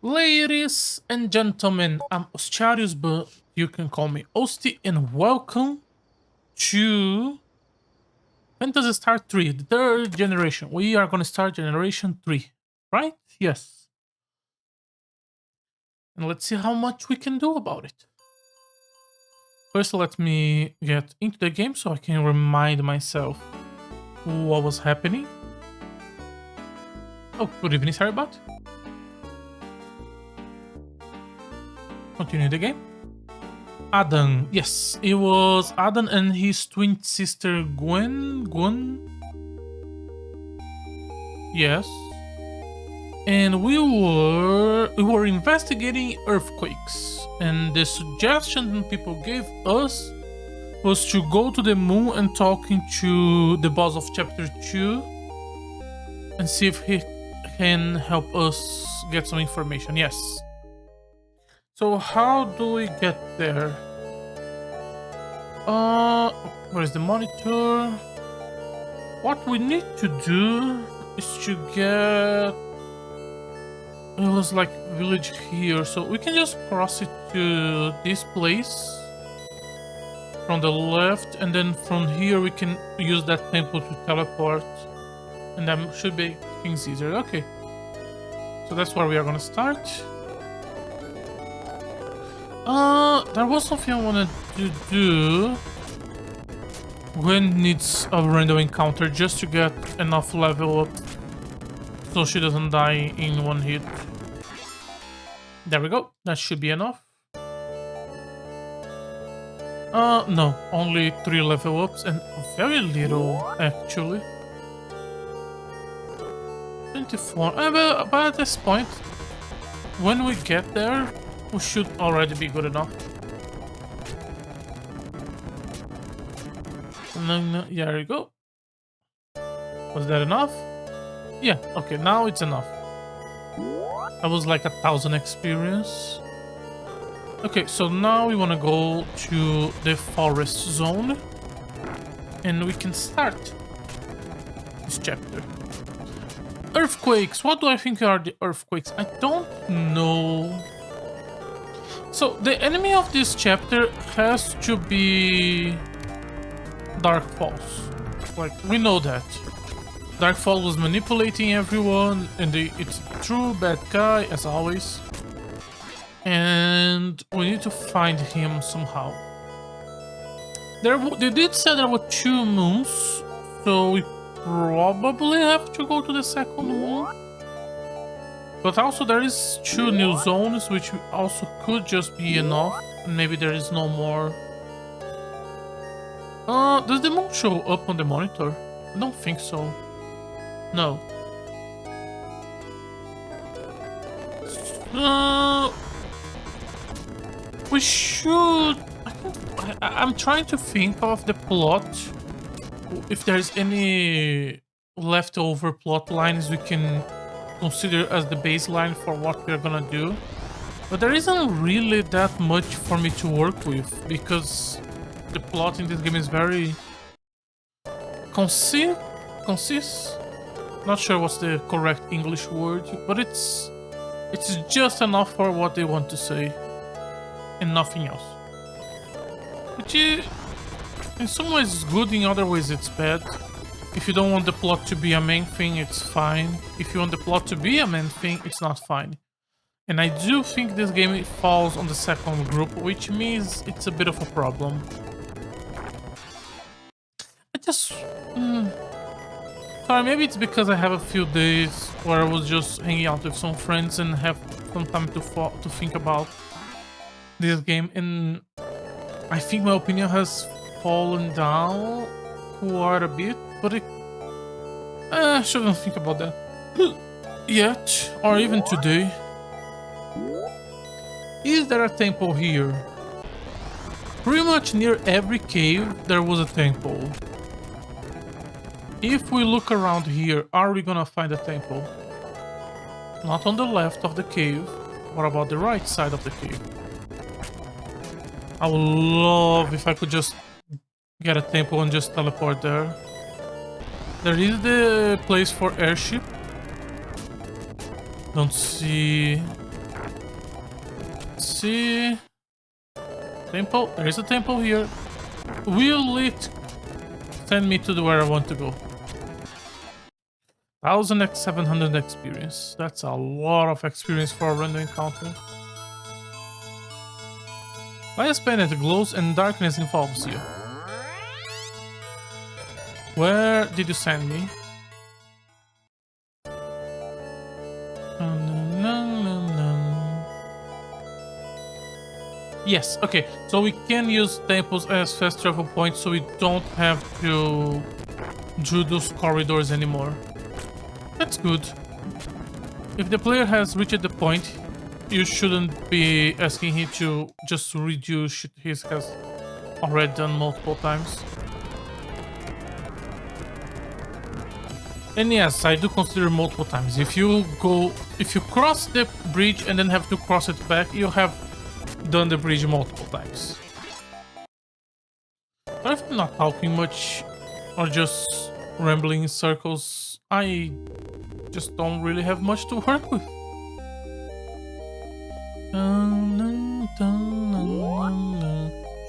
Ladies and gentlemen, I'm Ostiarius, but you can call me Osti, and welcome to Phantasy Star 3, the third generation. We are going to start generation 3, right? Yes. And let's see how much we can do about it. First, let me get into the game so I can remind myself what was happening. Oh, good evening, Sarabot. Continue the game. Adam. Yes, it was Adam and his twin sister Gwen. Yes. And we were investigating earthquakes. And the suggestion people gave us was to go to the moon and talking to the boss of chapter 2 and see if he can help us get some information. Yes. So how do we get there? Where is the monitor? What we need to do is to get... It was like village here, so we can just cross it to this place from the left, and then from here we can use that temple to teleport, and that should make things easier. Okay, so that's where we are gonna start. There was something I wanted to do. Gwen needs a random encounter just to get enough level up so she doesn't die in one hit. There we go. That should be enough. No. Only 3 level ups and very little, actually. 24. But at this point, when we get there, we should already be good enough. No, there we go. Was that enough? Yeah, okay, now it's enough. That was like 1,000 experience. Okay, so now we want to go to the forest zone. And we can start this chapter. Earthquakes! What do I think are the earthquakes? I don't know. So, the enemy of this chapter has to be Dark Falls. Like, we know that. Dark Falls was manipulating everyone, and it's a true bad guy, as always. And we need to find him somehow. They did say there were 2 moons, so we probably have to go to the second moon. But also there is 2 new zones, which also could just be enough. Maybe there is no more. Does the moon show up on the monitor? I don't think so. No. We should... I'm trying to think of the plot. If there's any leftover plot lines we can consider as the baseline for what we're gonna do. But there isn't really that much for me to work with, because the plot in this game is very concise. Not sure what's the correct English word, but it's just enough for what they want to say and nothing else. Which is, in some ways is good, in other ways it's bad. If you don't want the plot to be a main thing, it's fine. If you want the plot to be a main thing, it's not fine. And I do think this game falls on the second group, which means it's a bit of a problem. I just... Sorry, maybe it's because I have a few days where I was just hanging out with some friends and have some time to think about this game, and I think my opinion has fallen down quite a bit, but I shouldn't think about that yet, or even today. Is there a temple here? Pretty much near every cave there was a temple. If we look around here, are we gonna find a temple? Not on the left of the cave. What about the right side of the cave? I would love if I could just get a temple and just teleport there. There is the place for airship. Don't see Let's see. Temple. There is a temple here. Will it send me to where I want to go? 1,700 experience. That's a lot of experience for a random encounter. Last planet glows and darkness involves you. Where did you send me? Yes, okay. So we can use temples as fast travel points so we don't have to do those corridors anymore. That's good. If the player has reached the point, you shouldn't be asking him to just redo shit he has already done multiple times. And yes, I do consider multiple times. If you cross the bridge and then have to cross it back, you have done the bridge multiple times. But if I'm not talking much or just rambling in circles, I just don't really have much to work with.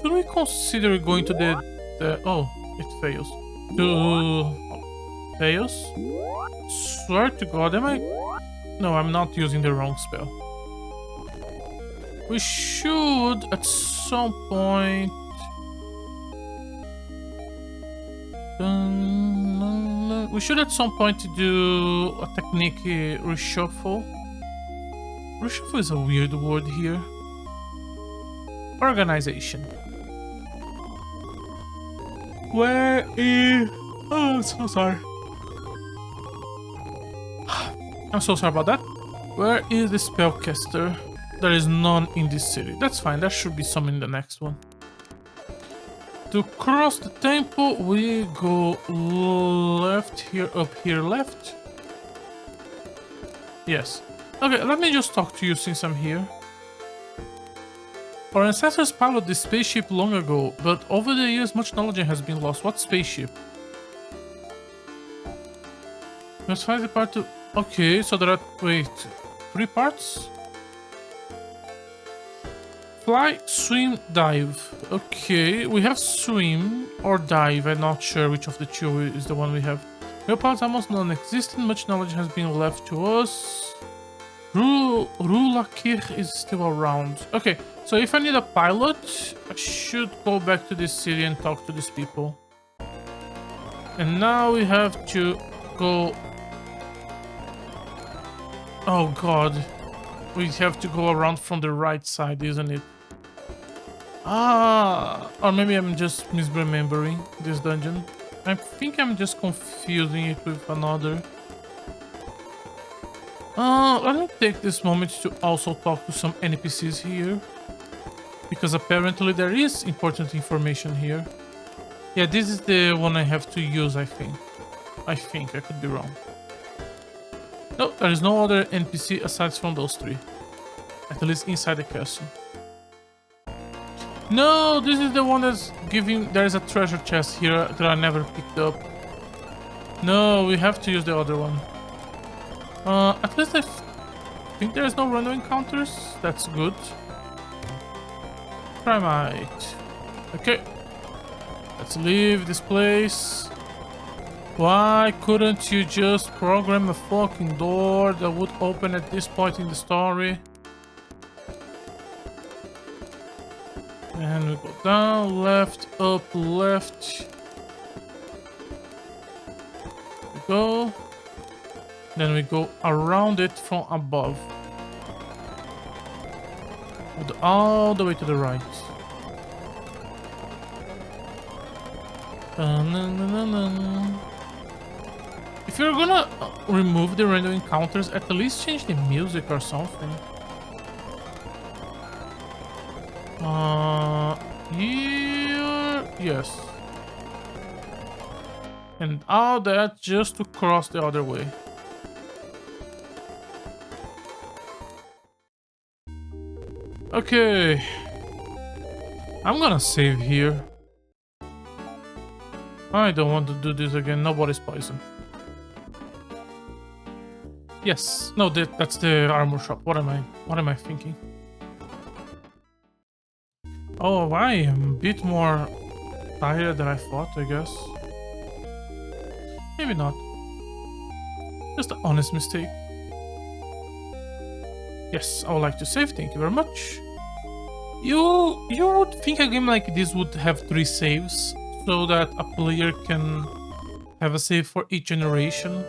Should we consider going to the oh, it fails. Fails? Swear to God, am I? No, I'm not using the wrong spell. We should at some point. We should at some point do a technique reshuffle. Reshuffle is a weird word here. Organization. Where is? Oh, I'm so sorry. I'm so sorry about that. Where is the spellcaster? There is none in this city. That's fine. There should be some in the next one. To cross the temple, we go left here, up here, left. Yes. Okay, let me just talk to you since I'm here. Our ancestors piloted this spaceship long ago, but over the years much knowledge has been lost. What spaceship? Let's find the part to... Okay, so there are... Wait. 3 parts? Fly, swim, dive. Okay, we have swim or dive. I'm not sure which of the two is the one we have. Your parts almost non-existent. Much knowledge has been left to us. Rulakir is still around. Okay, so if I need a pilot, I should go back to this city and talk to these people. And now we have to go... Oh god. We have to go around from the right side, isn't it? Ah, or maybe I'm just misremembering this dungeon. I think I'm just confusing it with another. Let me take this moment to also talk to some NPCs here. Because apparently there is important information here. Yeah, this is the one I have to use, I think. I could be wrong. No, there is no other NPC aside from those 3. At least inside the castle. No, this is the one that's giving... There is a treasure chest here that I never picked up. No, we have to use the other one. At least I think there is no random encounters. That's good. Primite. Okay. Let's leave this place. Why couldn't you just program a fucking door that would open at this point in the story? And we go down, left, up, left. We go. Then we go around it from above. All the way to the right. If you're gonna remove the random encounters, at least change the music or something. Here, yes. And all that just to cross the other way. Okay. I'm gonna save here. I don't want to do this again. Nobody's poison. Yes. No, that's the armor shop. What am I thinking? Oh, I am a bit more tired than I thought, I guess. Maybe not. Just an honest mistake. Yes, I would like to save. Thank you very much. You would think a game like this would have 3 saves so that a player can have a save for each generation.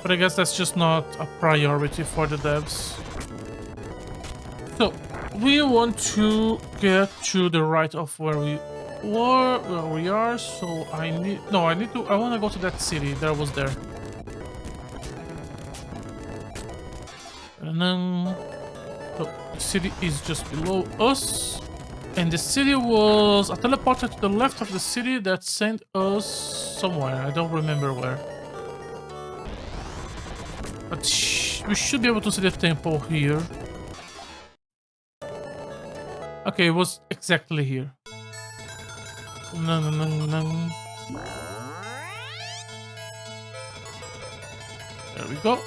But I guess that's just not a priority for the devs. So, we want to get to the right of where we are, so I want to go to that city that was there. And then, so the city is just below us. And the city was a teleporter to the left of the city that sent us somewhere. I don't remember where. But we should be able to see the temple here. Okay, it was exactly here. There we go.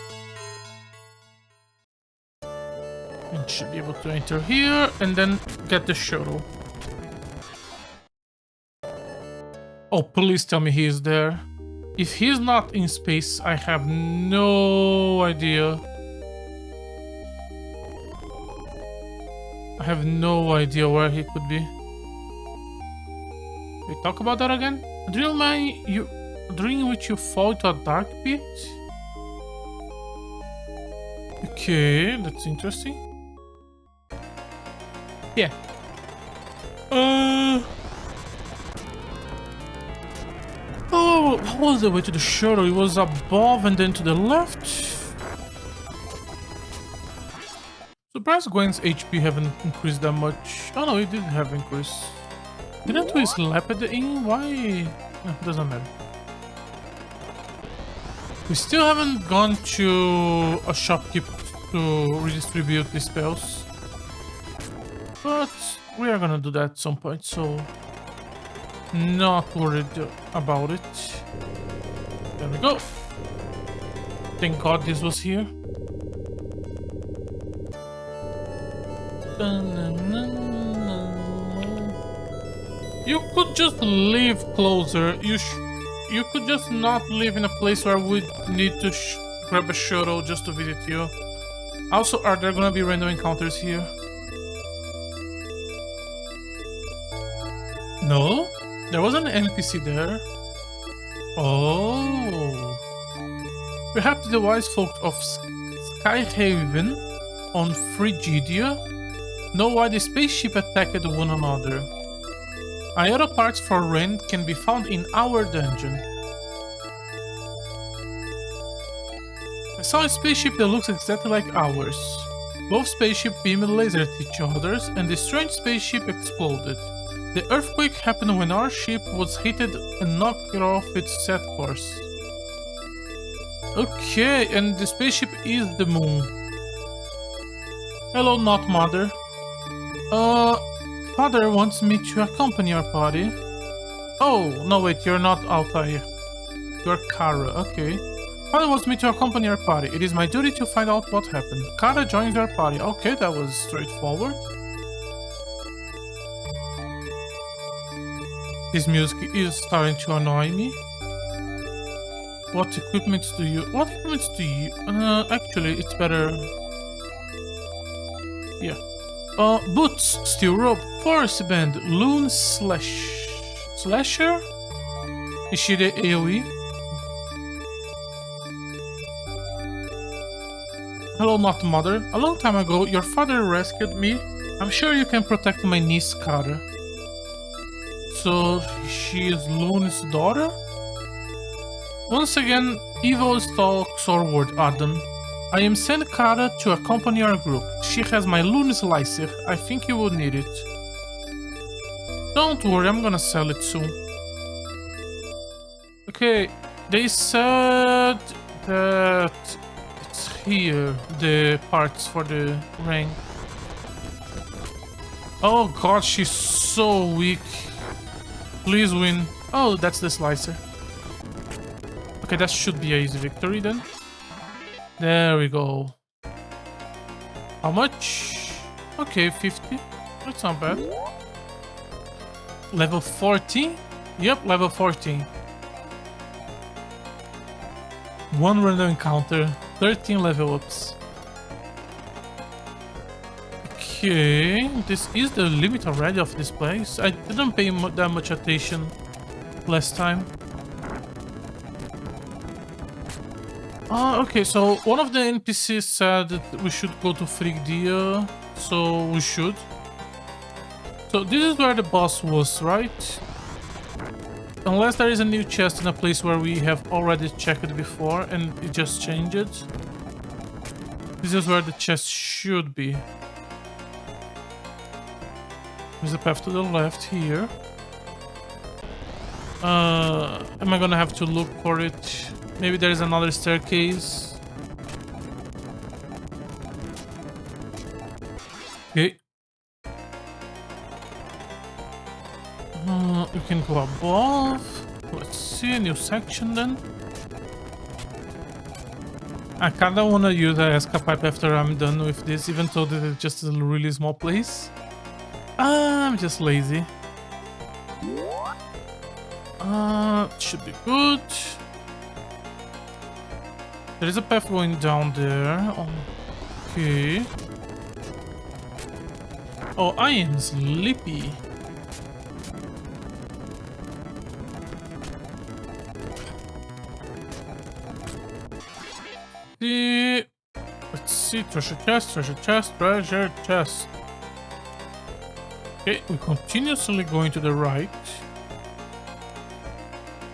And should be able to enter here and then get the shuttle. Oh, please tell me he is there. If he's not in space, I have no idea. I have no idea where he could be. We talk about that again? During which you fall to a dark pit? Okay, that's interesting. Yeah. Oh, how was the way to the shuttle? It was above and then to the left. Surprised Gwen's HP haven't increased that much. Oh no, it did have increased. Didn't we slap at the inn? Why? No, doesn't matter. We still haven't gone to a shopkeep to redistribute the spells. But we are gonna do that at some point, so not worried about it. There we go. Thank God this was here. You could just live closer. You could just not live in a place where we need to grab a shuttle just to visit you. Also, are there gonna be random encounters here? No? There was an NPC there. Oh. Perhaps the wise folk of Skyhaven on Frigidia know why the spaceship attacked one another. Iota parts for rent can be found in our dungeon. I saw a spaceship that looks exactly like ours. Both spaceships beamed lasers at each other and the strange spaceship exploded. The earthquake happened when our ship was hit and knocked off its set course. Okay, and the spaceship is the moon. Hello, not mother. Father wants me to accompany our party. Oh, no wait, you're not Altair. You're Kara, okay. Father wants me to accompany our party. It is my duty to find out what happened. Kara joins our party. Okay, that was straightforward. This music is starting to annoy me. What equipment do you... actually, it's better... Yeah. Boots, steel rope, forest band, loon slasher? Is she the AoE? Hello, not mother. A long time ago, your father rescued me. I'm sure you can protect my niece, Kara. So, she is Loon's daughter? Once again, evil stalks forward, Adam. I am sent Kara to accompany our group. She has my Loon Slicer. I think you will need it. Don't worry, I'm gonna sell it soon. Okay, they said that it's here, the parts for the ring. Oh god, she's so weak. Please win. Oh, that's the slicer. Okay, that should be an easy victory then. There we go. How much? Okay, 50. That's not bad. Level 40? Yep, level 40. One random encounter, 13 level ups. Okay, this is the limit already of this place. I didn't pay that much attention last time. Okay, so one of the NPCs said that we should go to Frigdia, so we should. So this is where the boss was, right? Unless there is a new chest in a place where we have already checked it before and it just changed. This is where the chest should be. There's a path to the left here. Am I gonna have to look for it? Maybe there's another staircase. Okay. You can go above. Let's see, a new section then. I kinda wanna use the escape after I'm done with this, even though this is just a really small place. I'm just lazy. Should be good. There is a path going down there. Okay. Oh, I am sleepy. Let's see, treasure chest, treasure chest, treasure chest. Okay, we're continuously going to the right.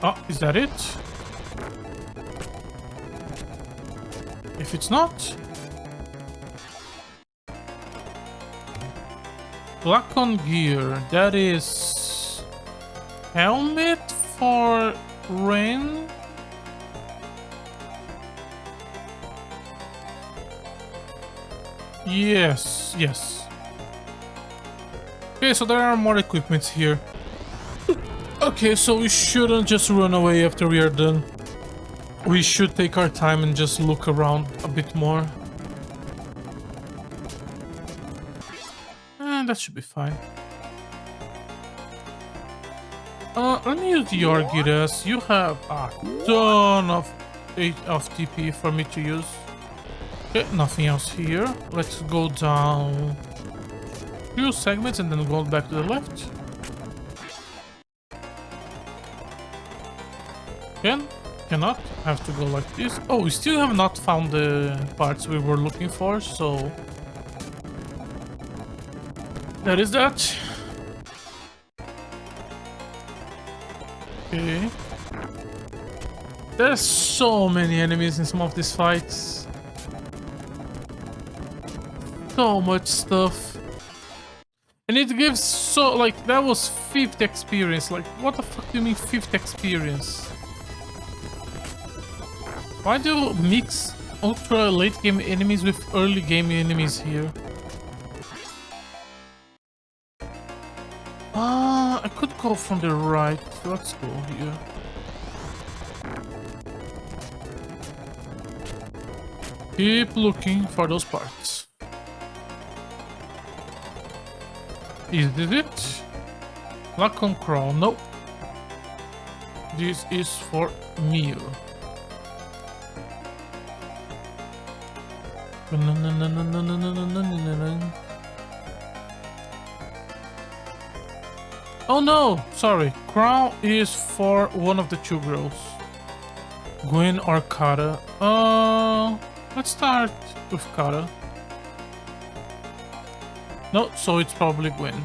Oh, is that it? If it's not... Black on gear, that is... Helmet for rain? Yes, yes. Okay, so there are more equipments here. Okay, so we shouldn't just run away after we are done. We should take our time and just look around a bit more. And that should be fine. Let me use your Giras. You have a ton of TP for me to use. Okay, nothing else here. Let's go down few segments and then go back to the left. Cannot. Have to go like this. Oh, we still have not found the parts we were looking for, so that is that. Okay. There's so many enemies in some of these fights. So much stuff. And it gives so, like, that was 5th experience. Like, what the fuck do you mean 5th experience? Why do you mix ultra late game enemies with early game enemies here? I could go from the right. Let's go here. Keep looking for those parts. Is this it? Lock on crawl. Nope. This is for meal. Oh no! Sorry. Crown is for one of the two girls. Gwen or Kara. Let's start with Kara. No, so it's probably Gwen.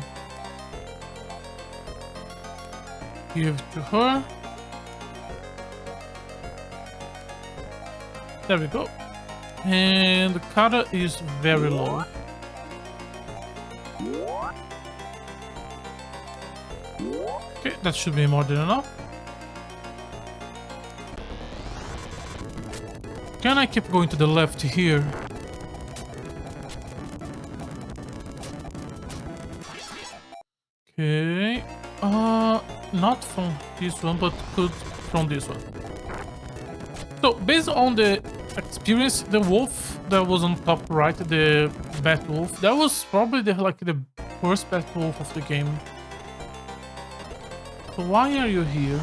Give to her. There we go. And the Kara is very low. Okay, that should be more than enough. Can I keep going to the left here? Okay. Not from this one, but could from this one. So, based on the experience, the wolf that was on top right, the bat wolf, that was probably the first bad wolf of the game. So why are you here?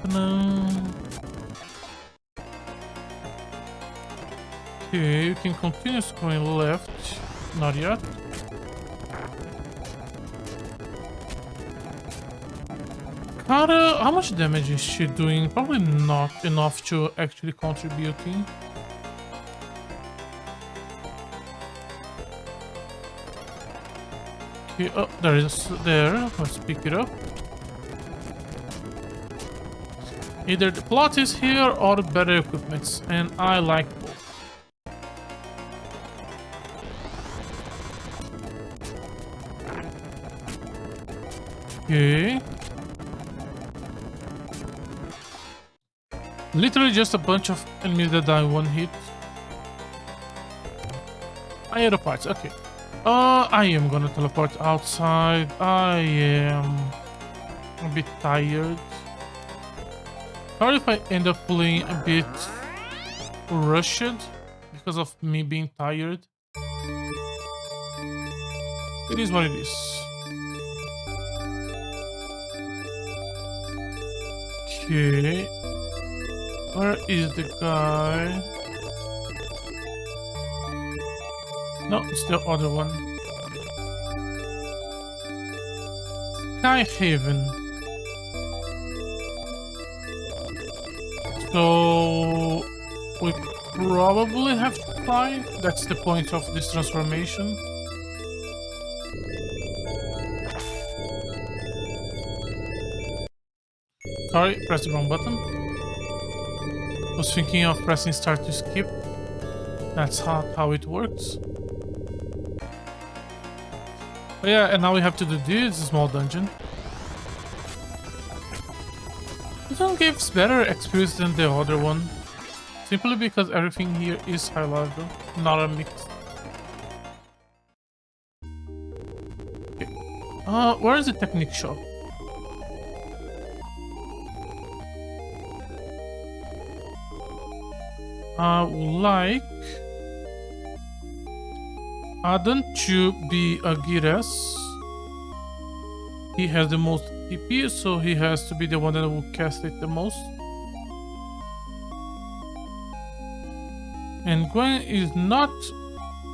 No. Okay, you can continue scrolling left. Not yet. Kara, how much damage is she doing? Probably not enough to actually contributing. Okay, oh, there. Let's pick it up. Either the plot is here or better equipments, and I like both. Okay. Literally just a bunch of enemies that die one hit. I had the parts, okay. I am gonna teleport outside. I am a bit tired. Sorry if I end up playing a bit rushed because of me being tired. It is what it is. Okay. Where is the guy? No, it's the other one. Sky Haven. So we probably have to fly. That's the point of this transformation. Sorry, press the wrong button. Was thinking of pressing start to skip. That's how it works. But yeah, and now we have to do this small dungeon. This one gives better experience than the other one. Simply because everything here is high level, not a mix. Okay. Where is the technique shop? I would like Adam to be Agiras. He has the most TP, so he has to be the one that will cast it the most. And Gwen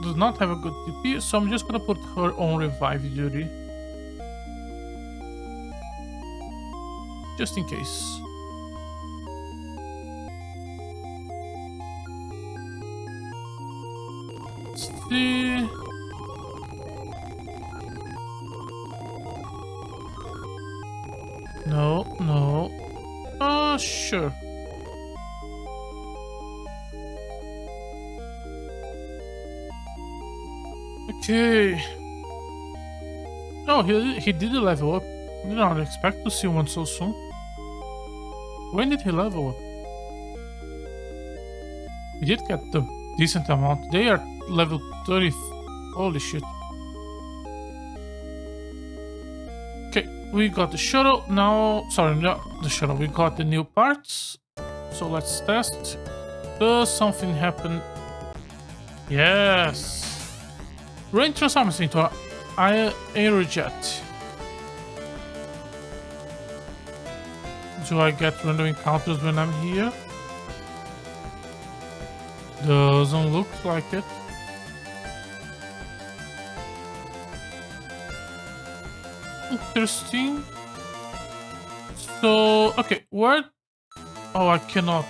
does not have a good TP, so I'm just gonna put her on revive duty. Just in case. Let's see. No. Sure. Okay. Oh, he did level up. I did not expect to see one so soon. When did he level up? He did get the decent amount. They are level 30. Holy shit. Okay, we got the shuttle. Now, sorry, not the shuttle. We got the new parts. So let's test. Does something happen? Yes. Rain transforms into an aerojet. Do I get random encounters when I'm here? Doesn't look like it. Interesting. So, okay, where? Oh, I cannot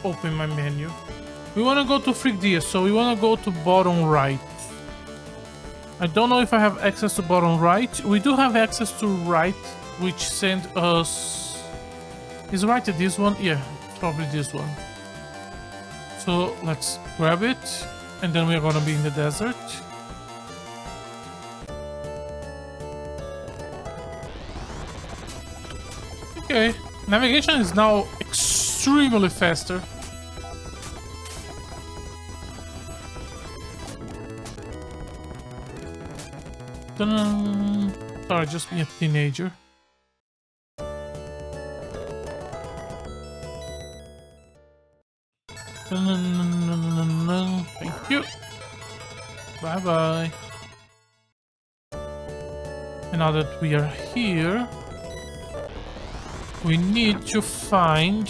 open my menu. We want to go to Frigdia, so we want to go to bottom right. I don't know if I have access to bottom right. We do have access to right, which sent us... Is right at this one? Yeah, probably this one. So let's grab it, and then we're gonna be in the desert. Okay, navigation is now extremely faster. Sorry, just being a teenager. Thank you. Bye-bye. And now that we are here, we need to find...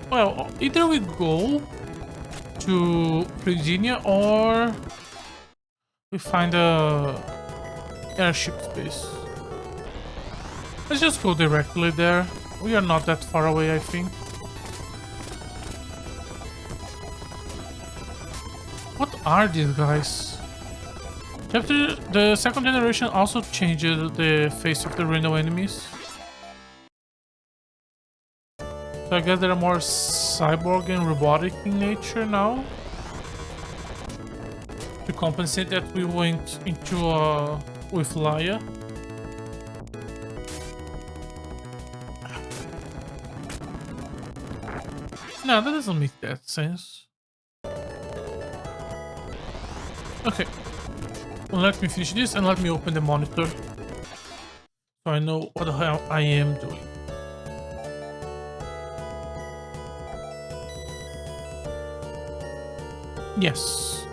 Well, either we go to Virginia or we find a airship space. Let's just go directly there. We are not that far away, I think. What are these guys? Chapter, the second generation also changed the face of the rhino enemies. So I guess they're more cyborg and robotic in nature now. To compensate that we went into with Laia. No, that doesn't make that sense. Okay. Well, let me finish this and let me open the monitor. So I know what the hell I am doing. Yes.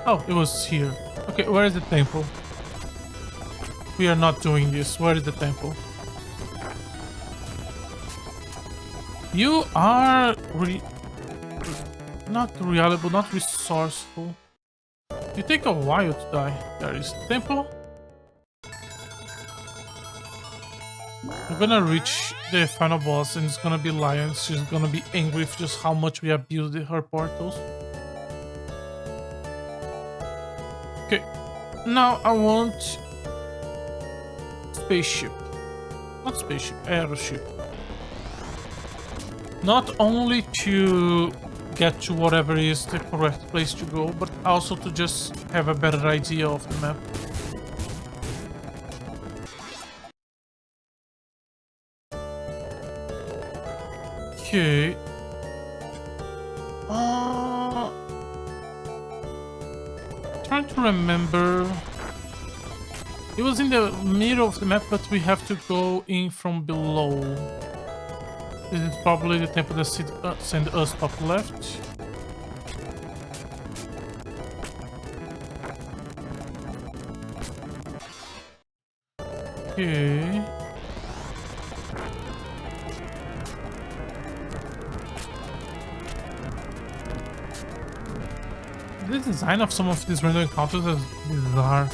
Oh, it was here. Okay, where is the temple? We are not doing this. Where is the temple? You are not reliable, not resourceful. You take a while to die. There is the temple. We're gonna reach the final boss and it's gonna be Lion. She's gonna be angry with just how much we abused her portals. Okay, now I want spaceship. Not spaceship, airship. Not only to get to whatever is the correct place to go, but also to just have a better idea of the map. Okay. Trying to remember. It was in the middle of the map, but we have to go in from below. This is probably the temple that send us top left. Okay. The design of some of these random encounters is bizarre.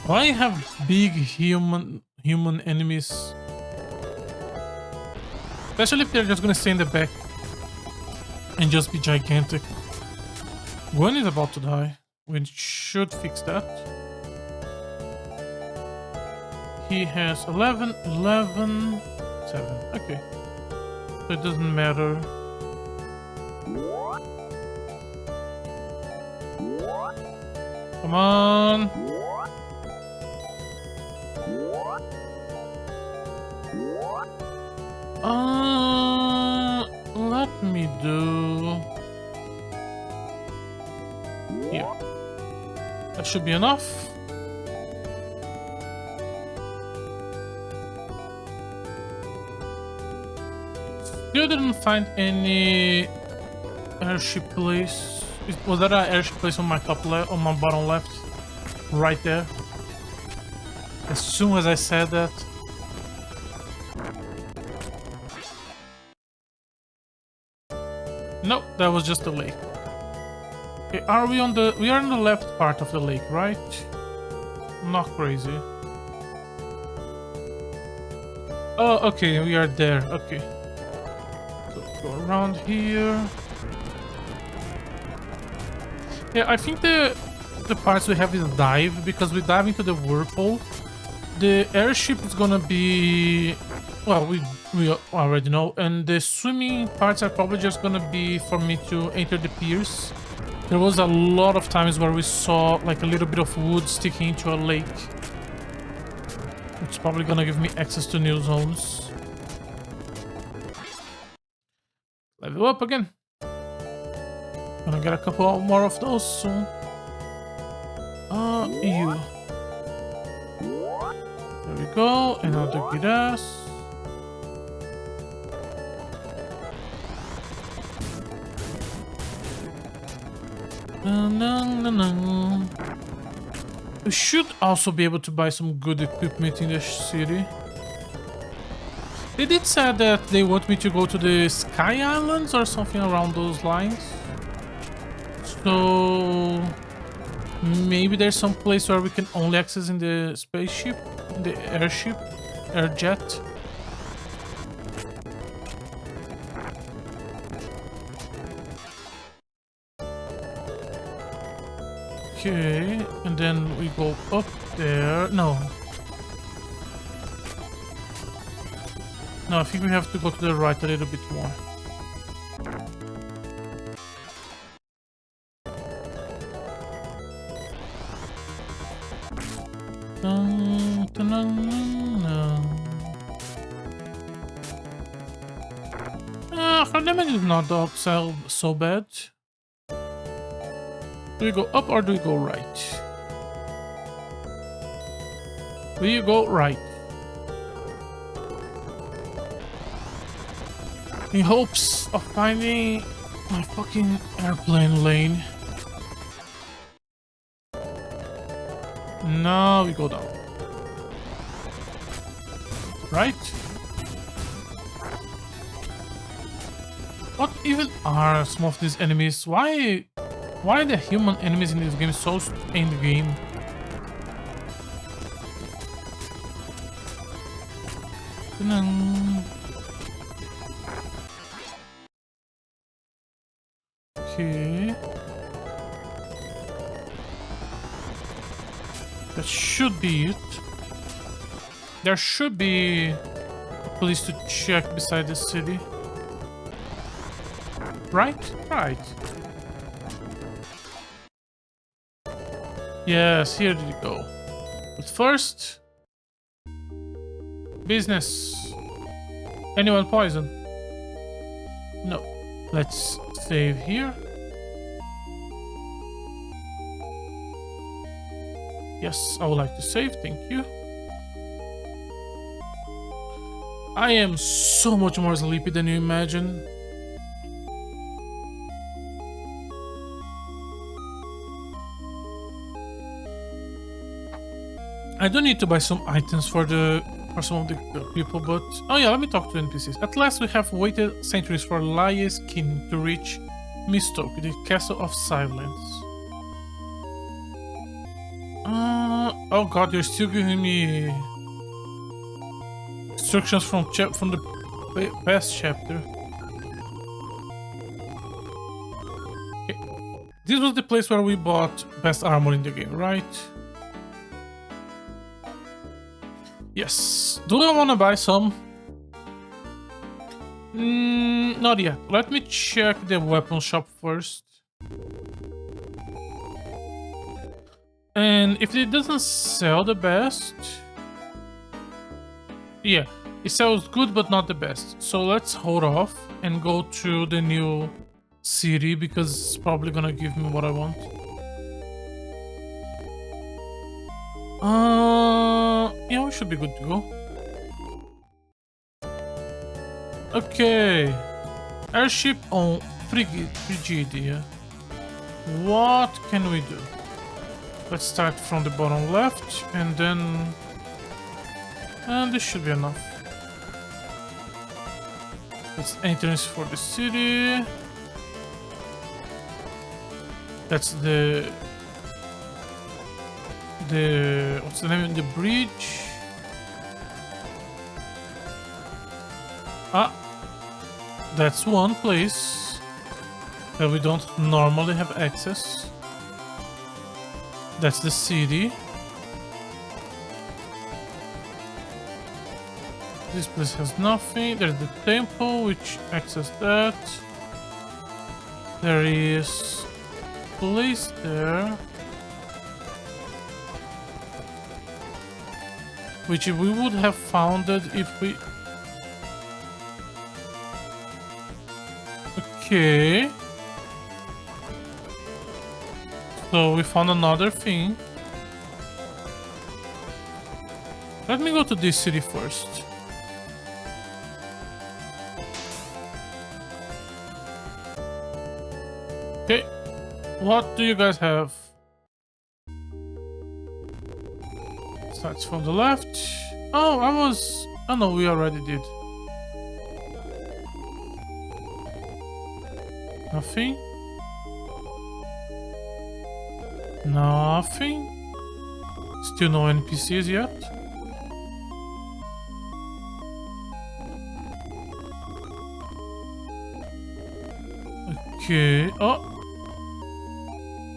Why have big human enemies? Especially if they're just gonna stay in the back and just be gigantic. Gwen is about to die. We should fix that. He has 11, 11, 7. Okay. So it doesn't matter. Come on. Let me do here. That should be enough. Still didn't find any airship place. Was there an airship place on my top left, on my bottom left? Right there. As soon as I said that. Nope, that was just the lake. Okay, are we on the... We are in the left part of the lake, right? Not crazy. Oh, okay, we are there. Okay. So go around here. Yeah, I think the parts we have is dive, because we dive into the whirlpool. The airship is gonna be... Well, we already know. And the swimming parts are probably just gonna be for me to enter the piers. There was a lot of times where we saw like a little bit of wood sticking into a lake. It's probably gonna give me access to new zones. Level up again. Gonna get a couple more of those soon. You. There we go. Another Giras. We should also be able to buy some good equipment in the city. They did say that they want me to go to the Sky Islands or something around those lines. So maybe there's some place where we can only access in the spaceship, in the airship, airjet. Okay, and then we go up there. No, I think we have to go to the right a little bit more. For them it is not so bad. Do we go up or do we go right? We go right. In hopes of finding my fucking airplane lane. Now we go down. Right? What even are some of these enemies? Why are the human enemies in this game so in the game? Okay. That should be it. There should be a place to check beside the city. Right? Right. Yes, here you go. But first... business. Anyone poison? No. Let's save here. Yes, I would like to save, thank you. I am so much more sleepy than you imagine. I do need to buy some items for some of the people, but... oh yeah, let me talk to NPCs. At last we have waited centuries for Laia's kin to reach Mistoke, the Castle of Silence. Oh god, you're still giving me instructions from the past chapter. Okay. This was the place where we bought best armor in the game, right? Yes. Do I want to buy some? Not yet. Let me check the weapon shop first. And if it doesn't sell the best... yeah, it sells good but not the best. So let's hold off and go to the new city because it's probably gonna give me what I want. Yeah, we should be good to go. Okay. Airship on Frigidia. What can we do? Let's start from the bottom left, and then... and this should be enough. That's entrance for the city. That's the... what's the name of the bridge? Ah, that's one place that we don't normally have access. That's the city. This place has nothing. There's the temple, which access that. There is a place there, which we would have founded if we... okay. So we found another thing. Let me go to this city first. Okay. What do you guys have? Starts from the left. Oh, I was... Oh no, we already did. Nothing. Nothing. Still no NPCs yet. Okay. Oh.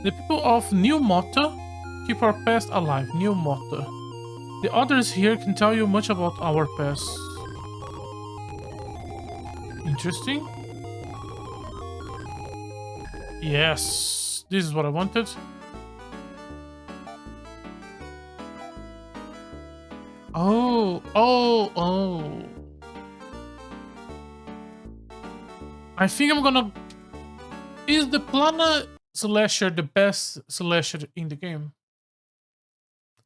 The people of New Mota keep our past alive. New Mota. The others here can tell you much about our past. Interesting. Yes. This is what I wanted. Oh. I think I'm gonna... Is the Plana Slasher the best slasher in the game?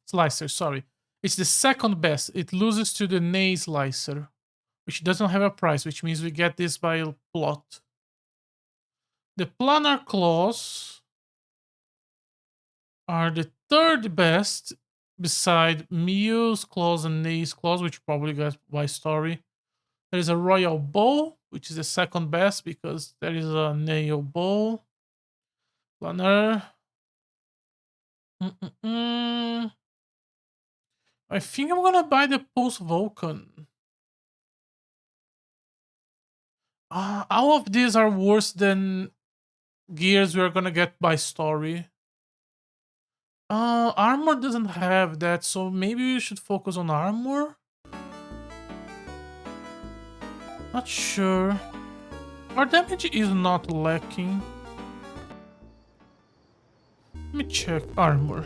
Slicer, sorry. It's the second best. It loses to the Nay Slicer, which doesn't have a price, which means we get this by plot. The Planar Claws are the third best beside Mio's Claws and Nay's Claws, which probably got by story. There is a Royal Bow, which is the second best because there is a Nail Bow. Planar. I think I'm gonna buy the Pulse Vulcan. All of these are worse than gears we're gonna get by story. Armor doesn't have that, so maybe we should focus on armor? Not sure. Our damage is not lacking. Let me check armor.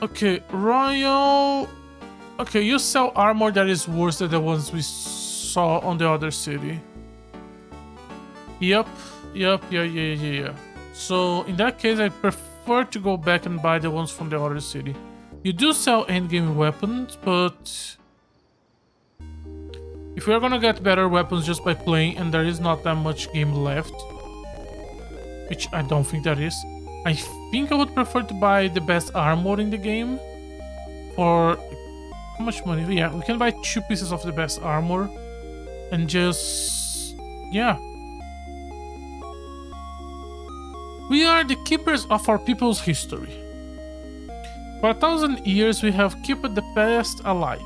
Okay, Royal... Okay, you sell armor that is worse than the ones we saw on the other city. Yep. So, in that case, I prefer to go back and buy the ones from the other city. You do sell endgame weapons, but... If we're gonna get better weapons just by playing, and there is not that much game left, which I don't think there is, I think I would prefer to buy the best armor in the game for... How much money? Yeah, we can buy 2 pieces of the best armor and just... Yeah. We are the keepers of our people's history. For 1,000 years we have kept the past alive.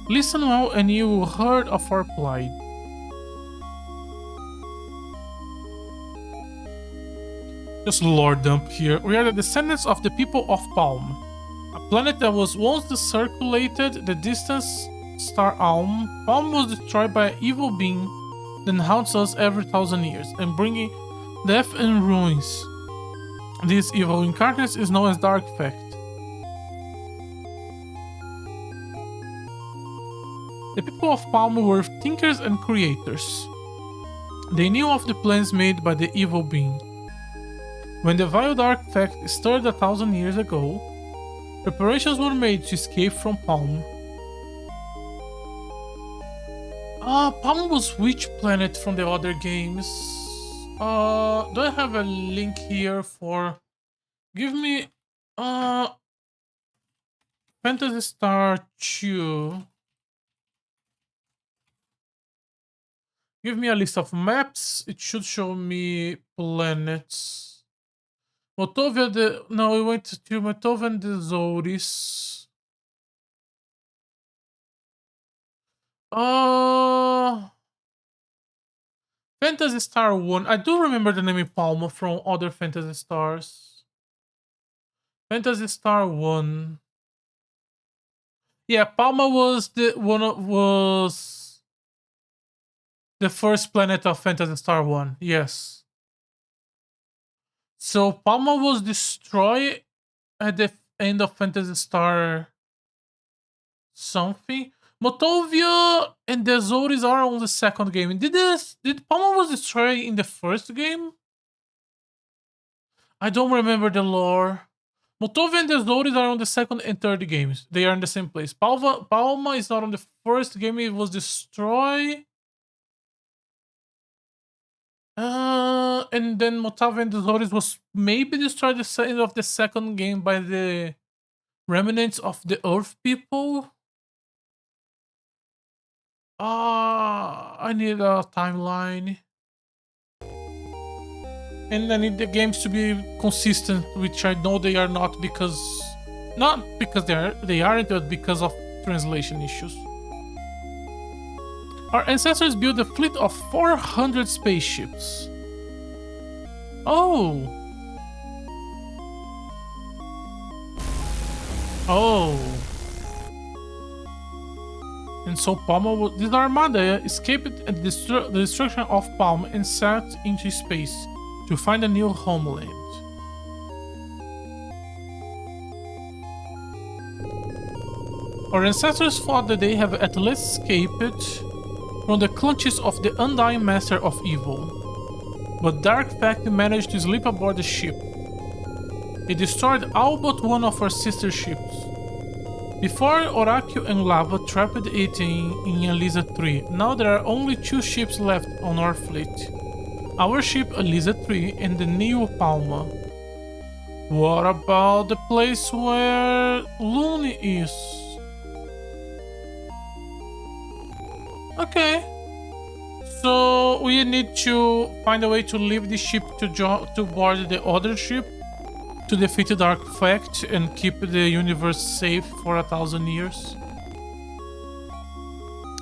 Listen well and you will hear of our plight. Just lore dump here. We are the descendants of the people of Palm, a planet that was once circulated the distant star Alm. Palm was destroyed by an evil being, then haunts us every 1,000 years, and bringing death and ruins. This evil incarnate is known as Dark Fact. The people of Palm were thinkers and creators. They knew of the plans made by the evil being. When the vile Dark Fact stirred 1,000 years ago, preparations were made to escape from Palm. Palm was which planet from the other games? Do I have a link here for... Give me... Phantasy Star 2. Give me a list of maps. It should show me planets. Motovia No, we went to Motovia and the Zoris. Phantasy Star 1. I do remember the name Palma from other Phantasy Stars. Phantasy Star 1. Yeah, Palma was was the first planet of Phantasy Star 1. Yes. So Palma was destroyed at the end of Phantasy Star something. Motovia and the Azores are on the second game. Did Palma was destroyed in the first game? I don't remember the lore. Motovia and the Azores are on the second and third games. They are in the same place. Palma is not on the first game. It was destroyed. And then Motave and Azores was maybe destroyed at the end of the second game by the remnants of the Earth people. I need a timeline. And I need the games to be consistent, which I know they are not because not because they aren't, but because of translation issues. Our ancestors built a fleet of 400 spaceships. Oh. Oh. And so Palma, this armada escaped the destruction of Palma and set into space to find a new homeland. Our ancestors thought that they have at least escaped from the clutches of the undying master of evil. But Dark Fact managed to slip aboard the ship. It destroyed all but one of our sister ships. Before, Oracle and Lava trapped it in Elisa 3. Now there are only 2 ships left on our fleet. Our ship Elisa 3 and the Neo Palma. What about the place where Looney is? Okay. So we need to find a way to leave the ship to board the other ship, to defeat the Dark Fact and keep the universe safe for 1,000 years.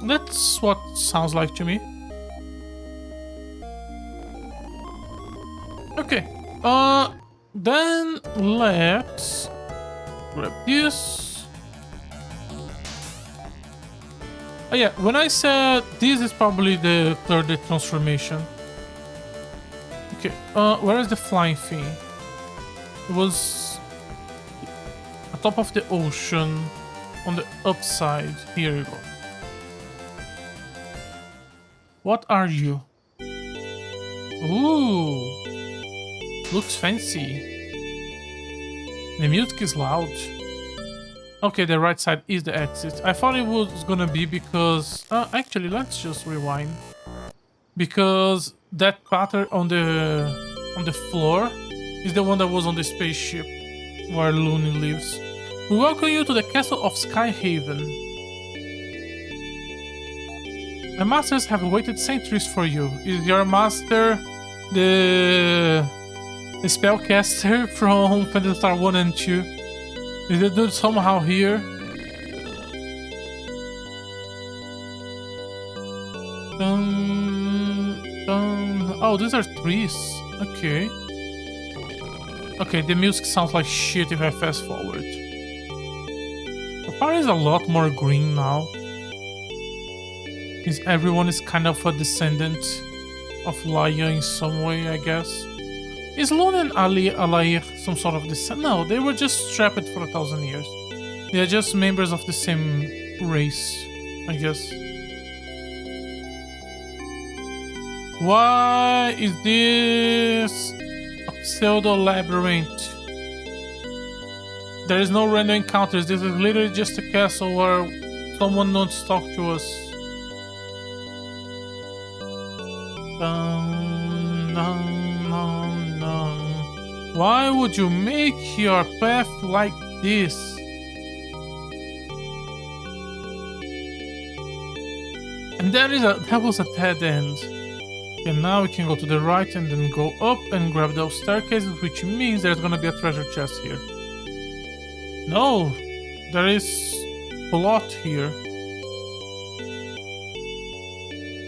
That's what sounds like to me. Okay. Then let's grab this. Oh yeah, when I said this is probably the third transformation. Okay, where is the flying thing? It was on top of the ocean on the upside. Here you go. What are you? Ooh, looks fancy. The music is loud. Okay, the right side is the exit. I thought it was gonna be because... actually, let's just rewind. Because that pattern on the floor is the one that was on the spaceship where Looney lives. We welcome you to the castle of Skyhaven. My masters have waited centuries for you. Is your master the spellcaster from Phantasy Star 1 and 2? Is the dude somehow here? Oh, these are trees. Okay. Okay, the music sounds like shit if I fast forward. The part is a lot more green now. Since everyone is kind of a descendant of Laia in some way, I guess. Is Luna and Alair some sort of descent? No, they were just trapped for 1,000 years. They are just members of the same race, I guess. Why is this a pseudo labyrinth? There is no random encounters. This is literally just a castle where someone wants to talk to us. Why would you make your path like this? And that was a dead end. And now we can go to the right and then go up and grab those staircases, which means there's gonna be a treasure chest here. No, there is plot here.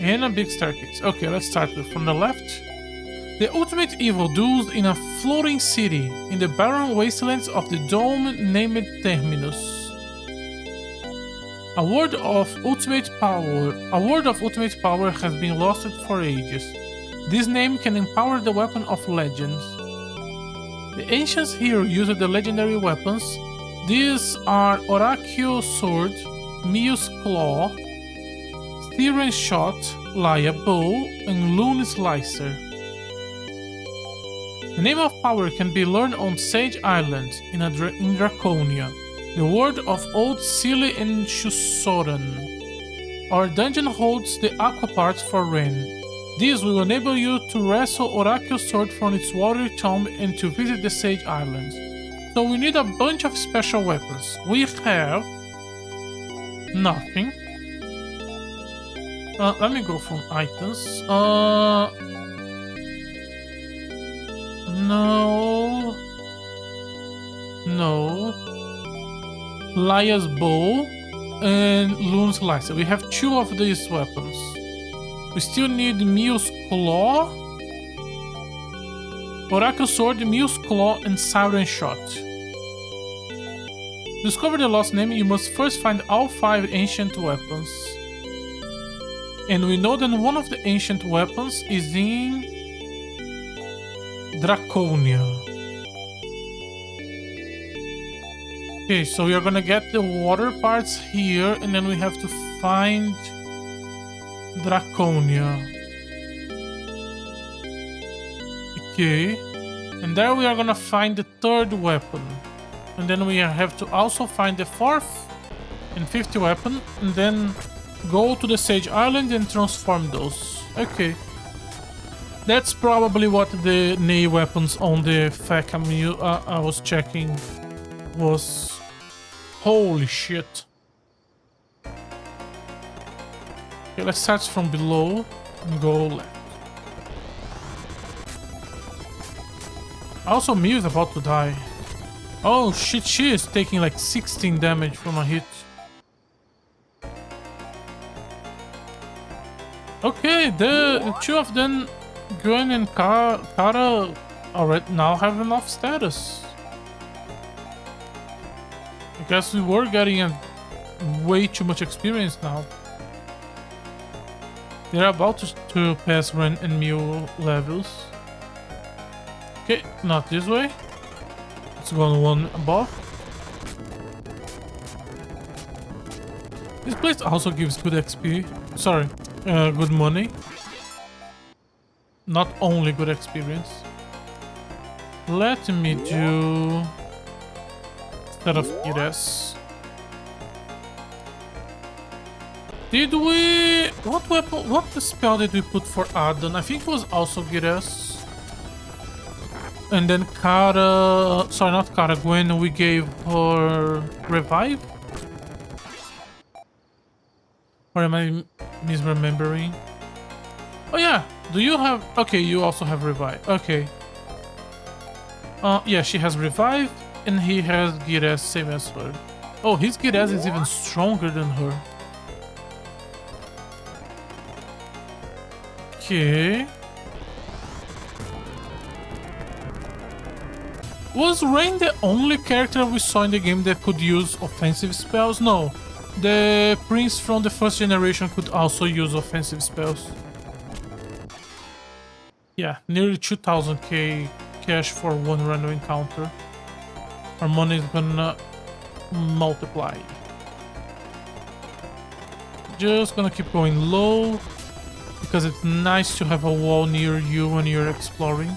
And a big staircase. Okay, let's start from the left. The ultimate evil dwells in a floating city in the barren wastelands of the dome named Terminus. A word of ultimate power has been lost for ages. This name can empower the weapon of legends. The ancients here used the legendary weapons. These are Oracle Sword, Mia's Claw, Styrian Shot, Laia Bow, and Loon Slicer. The name of power can be learned on Sage Island in Draconia, the world of Old Silly and Shusoran. Our dungeon holds the aqua parts for Ren. This will enable you to wrestle Oracle Sword from its watery tomb and to visit the Sage Islands. So we need a bunch of special weapons. We have nothing. Let me go from items. No. No. Lia's bow and Loon's lasso. We have 2 of these weapons. We still need Mew's claw, Oracle sword, Mew's claw, and Siren shot. To discover the lost name, you must first find all 5 ancient weapons. And we know that one of the ancient weapons is in Draconia. Okay, so we are gonna get the water parts here, and then we have to find Draconia. Okay, and there we are gonna find the 3rd weapon, and then we have to also find the 4th and 5th weapon, and then go to the Sage Island and transform those. Okay, that's probably what the Ney weapons on the Feka I was checking was. Holy shit. Okay, let's start from below and go left. Also, Mew is about to die. Oh shit, she is taking like 16 damage from a hit. Okay, the 2 of them, Gwen and Kara, already now have enough status. I guess we were getting way too much experience now. They're about to pass Ren and Mew levels. Okay, not this way. Let's go on one above. This place also gives good XP. Sorry, good money. Not only good experience. Let me do... instead of Gires. Did we... what weapon... what spell did we put for Adon? I think it was also Gires. And then Kara... sorry, not Kara, Gwen, we gave her Revive? Or am I misremembering? Oh yeah, do you have... okay, you also have Revive. Okay. Yeah, she has Revive. And he has Gires, same as her. Oh, his Gires is even stronger than her. Okay. Was Rain the only character we saw in the game that could use offensive spells? No. The prince from the 1st generation could also use offensive spells. Yeah, nearly 2000k cash for one random encounter. Our money is gonna multiply. Just gonna keep going low because it's nice to have a wall near you when you're exploring.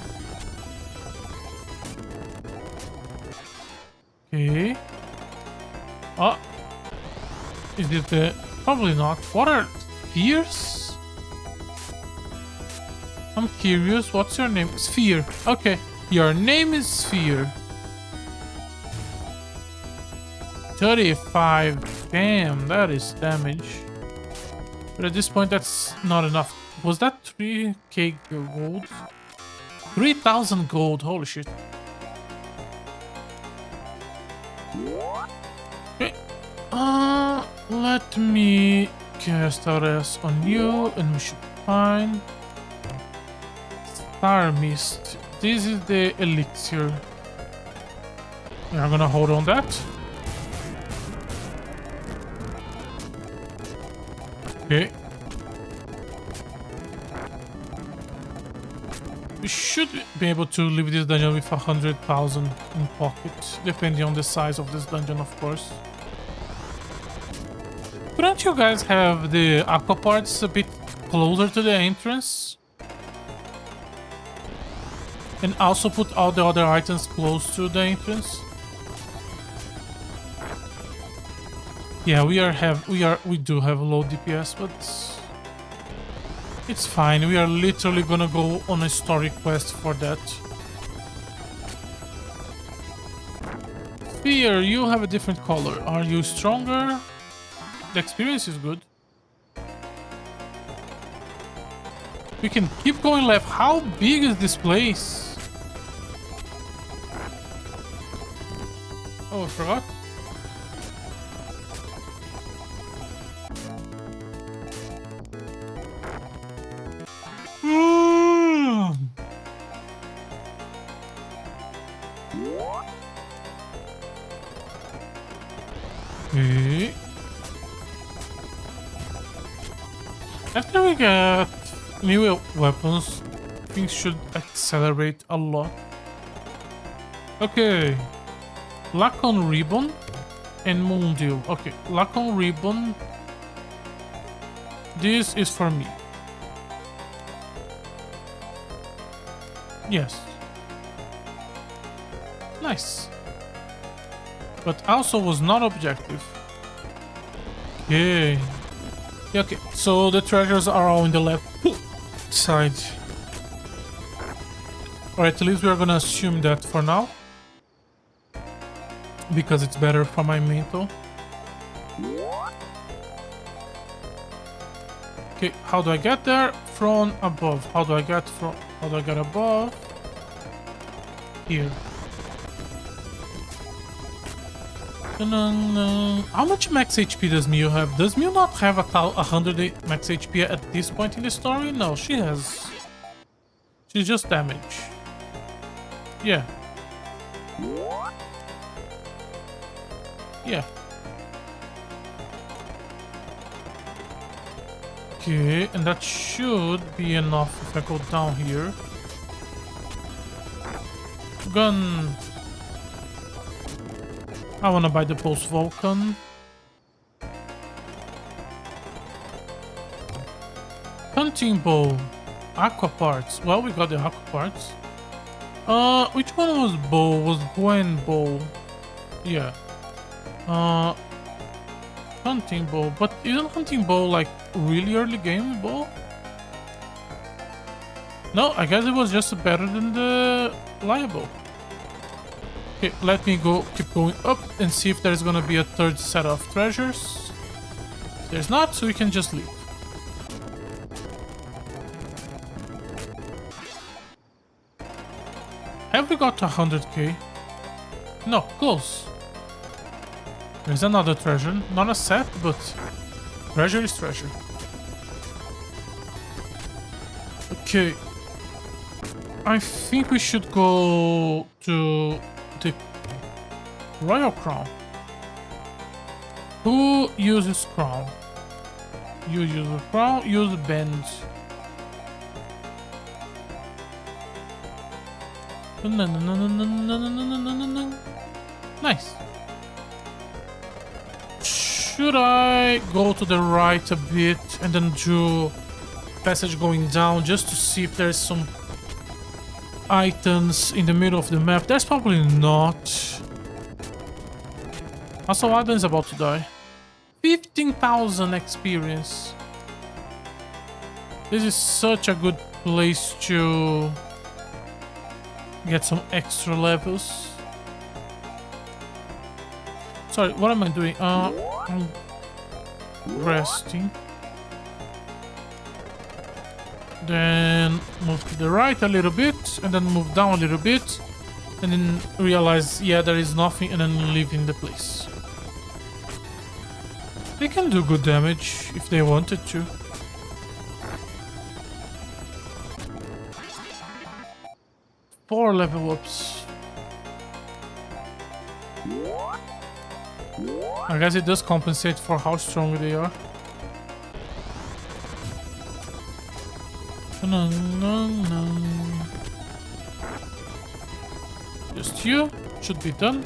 Okay. Oh, is this the... probably not. What are spheres? I'm curious. What's your name? Sphere. Okay, your name is Sphere. 35. Damn, that is damage. But at this point, that's not enough. Was that 3k gold? 3,000 gold. Holy shit. Okay. Let me cast Ares on you, and we should find Star Mist. This is the elixir. We are gonna hold on that. Okay. We should be able to leave this dungeon with 100,000 in pocket, depending on the size of this dungeon, of course. Couldn't you guys have the aqua parts a bit closer to the entrance? And also put all the other items close to the entrance? Yeah, we do have low DPS, but It's fine. We are literally gonna go on a story quest for that. Fear, you have a different color. Are you stronger? The experience is good. We can keep going left. How big is this place? Oh, I forgot. Okay. After we get new weapons, things should accelerate a lot. Okay. Lock on Ribbon and Moondew. Okay, lock on Ribbon. This is for me. Yes. Nice. But also was not objective. Okay. Yeah, okay, so the treasures are all in the left side. Alright, at least we are gonna assume that for now. Because it's better for my mental. Okay, how do I get there? From above. How do I get above? Here. How much max HP does Mew have? Does Mew not have 100 max HP at this point in the story? No, she has. She's just damage. Yeah. Yeah. Okay, and that should be enough if I go down here. Gun. I wanna buy the Pulse Vulcan. Hunting bow. Aqua parts. Well, we got the aqua parts. Which one was bow? Was Gwen bow? Yeah. Hunting bow. But isn't hunting bow like really early game bow? No, I guess it was just better than the liable. Okay, let me go, keep going up and see if there's gonna be a third set of treasures. If there's not, so we can just leave. Have we got to 100k? No, close. There's another treasure. Not a set, but treasure is treasure. Okay. I think we should go to the Royal Crown. Who uses crown? You use the crown, use the bend. Nice. Should I go to the right a bit and then do passage going down just to see if there's some items in the middle of the map? There's probably not. Also, Adam is about to die. 15,000 experience. This is such a good place to get some extra levels. Sorry, what am I doing? I'm resting. Then move to the right a little bit, and then move down a little bit, and then realize, yeah, there is nothing, and then leave in the place. They can do good damage if they wanted to. Four level ups. I guess it does compensate for how strong they are. No. Just you. Should be done.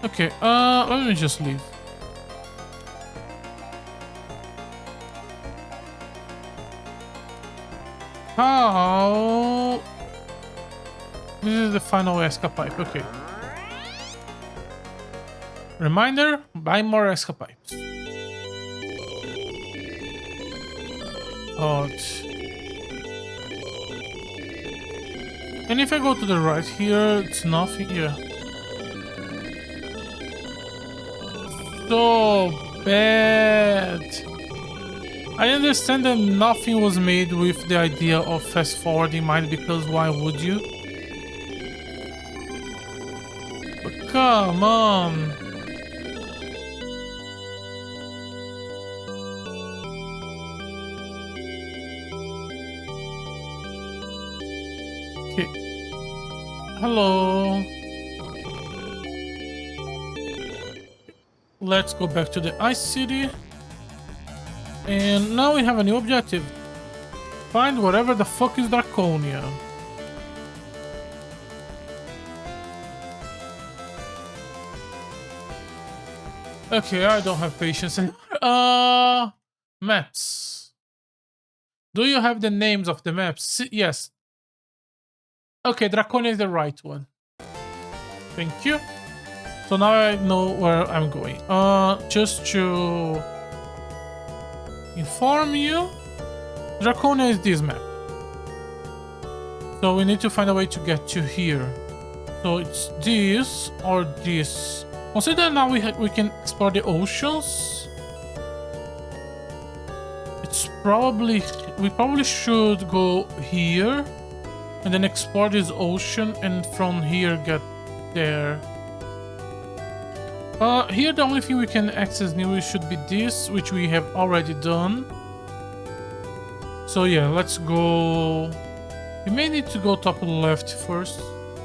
Okay, let me just leave. How? This is the final escapipe, okay. Reminder, buy more escapipes. odd. And if I go to the right here, it's nothing. Yeah. So bad. I understand that nothing was made with the idea of fast forwarding in mind, because why would you? But come on. Okay. Hello. Let's go back to the Ice City. And now we have a new objective. Find whatever the fuck is Draconia. Okay, I don't have patience. Maps. Do you have the names of the maps? Yes. Okay, Draconia is the right one. Thank you. So now I know where I'm going. Just to inform you, Draconia is this map. So we need to find a way to get to here. So it's this or this. Consider now we can explore the oceans. It's probably, we probably should go here and then explore this ocean, and from here get there. Here the only thing we can access new should be this, which we have already done. So yeah, let's go. We may need to go top left first.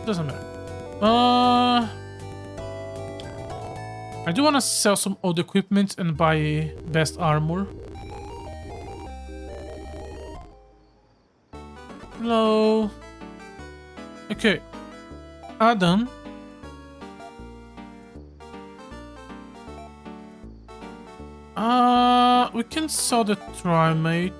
Doesn't matter. I do want to sell some old equipment and buy best armor. Hello. Okay. Adam. We can sell the Trimate.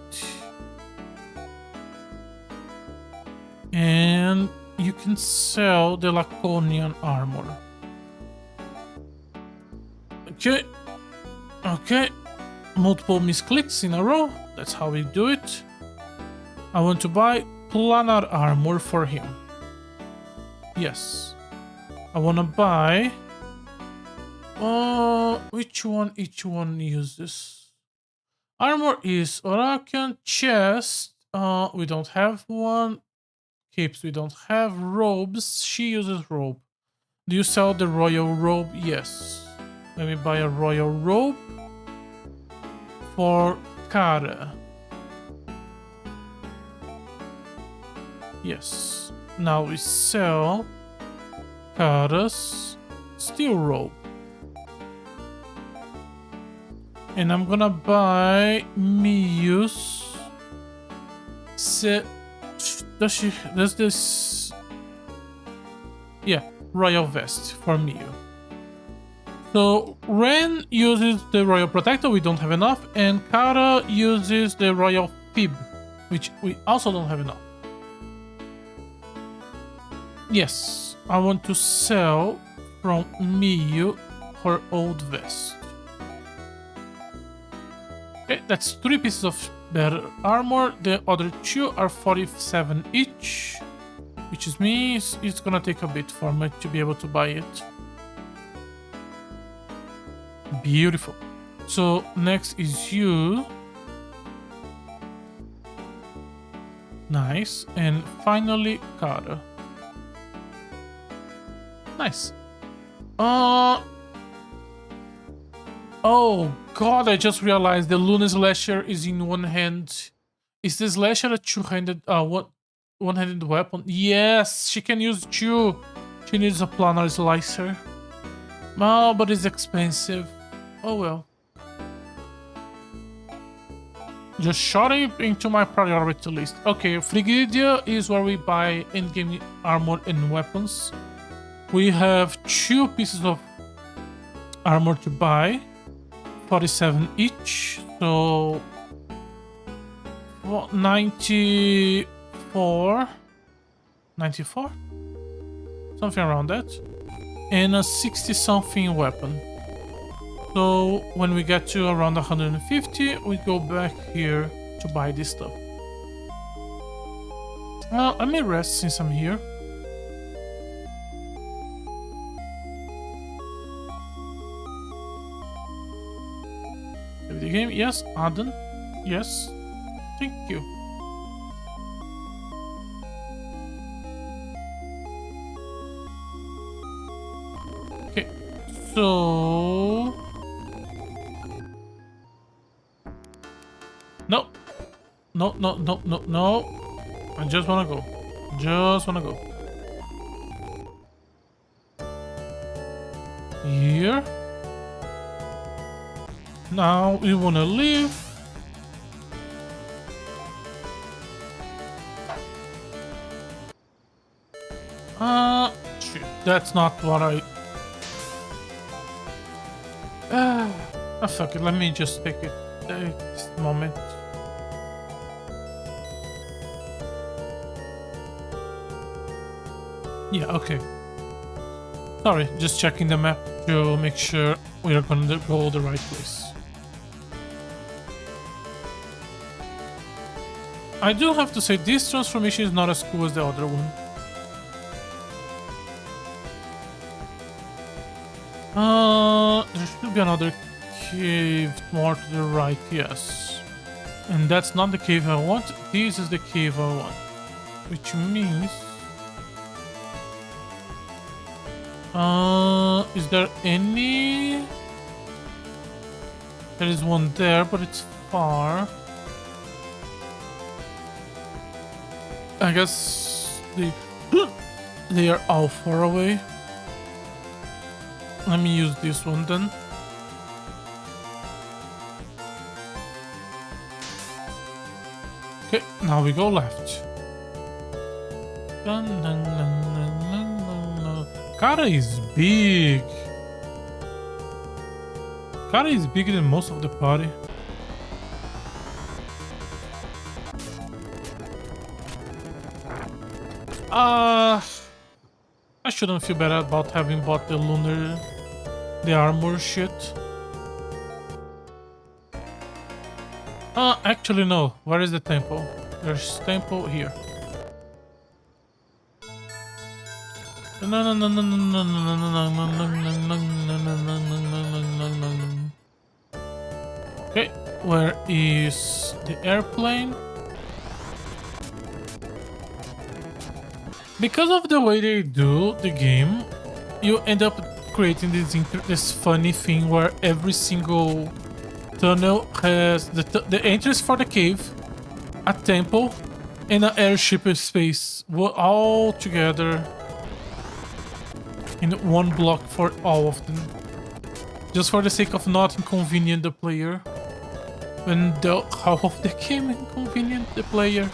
And you can sell the Laconian armor. Okay. Okay. Multiple misclicks in a row. That's how we do it. I want to buy planar armor for him. Yes. I want to buy... which one each one uses? Armor is Orakian. Chest. We don't have one. Capes we don't have. Robes. She uses robe. Do you sell the royal robe? Yes. Let me buy a royal robe for Kara. Yes. Now we sell Kara's steel robe. And I'm gonna buy Miyu's. Does this? Yeah, royal vest for Miyu. So Ren uses the royal protector, we don't have enough, and Kara uses the royal fib, which we also don't have enough. Yes, I want to sell from Miyu her old vest. Okay, that's 3 pieces of better armor. The other 2 are 47 each, which means it's gonna take a bit for me to be able to buy it. Beautiful. So next is you. Nice. And finally Kara. Nice. Oh god, I just realized the Luna Slasher is in one hand. Is the Slasher a two-handed one-handed weapon? Yes, she can use 2. She needs a planar slicer. Oh, but it's expensive. Oh well. Just shot it into my priority list. Okay, Frigidia is where we buy endgame armor and weapons. We have 2 pieces of armor to buy. 47 each, so 94, something around that, and a 60 something weapon. So when we get to around 150, we go back here to buy this stuff. Let me rest since I'm here. Save the game. Yes, Aden. Yes. Thank you. Okay. So... No. No, no, no, no, no. I just wanna go. Just wanna go. Here. Now we wanna leave. Shit, that's not what I... fuck it, let me just take it this moment. Yeah, okay. Sorry, just checking the map to make sure we are gonna go the right place. I do have to say, this transformation is not as cool as the other one. There should be another cave more to the right, yes. And that's not the cave I want. This is the cave I want. Which means... is there any... There is one there, but it's far. I guess they are all far away. Let me use this one then. Okay, now we go left. Kara is big. Kara is bigger than most of the party. I shouldn't feel bad about having bought the armor shit. Actually no. Where is the temple? There's temple here. Okay, where is the airplane? Because of the way they do the game, you end up creating this funny thing where every single tunnel has the entrance for the cave, a temple, and an airship space, all together in one block for all of them, just for the sake of not inconvenient the player, when the half of the game inconvenient the player.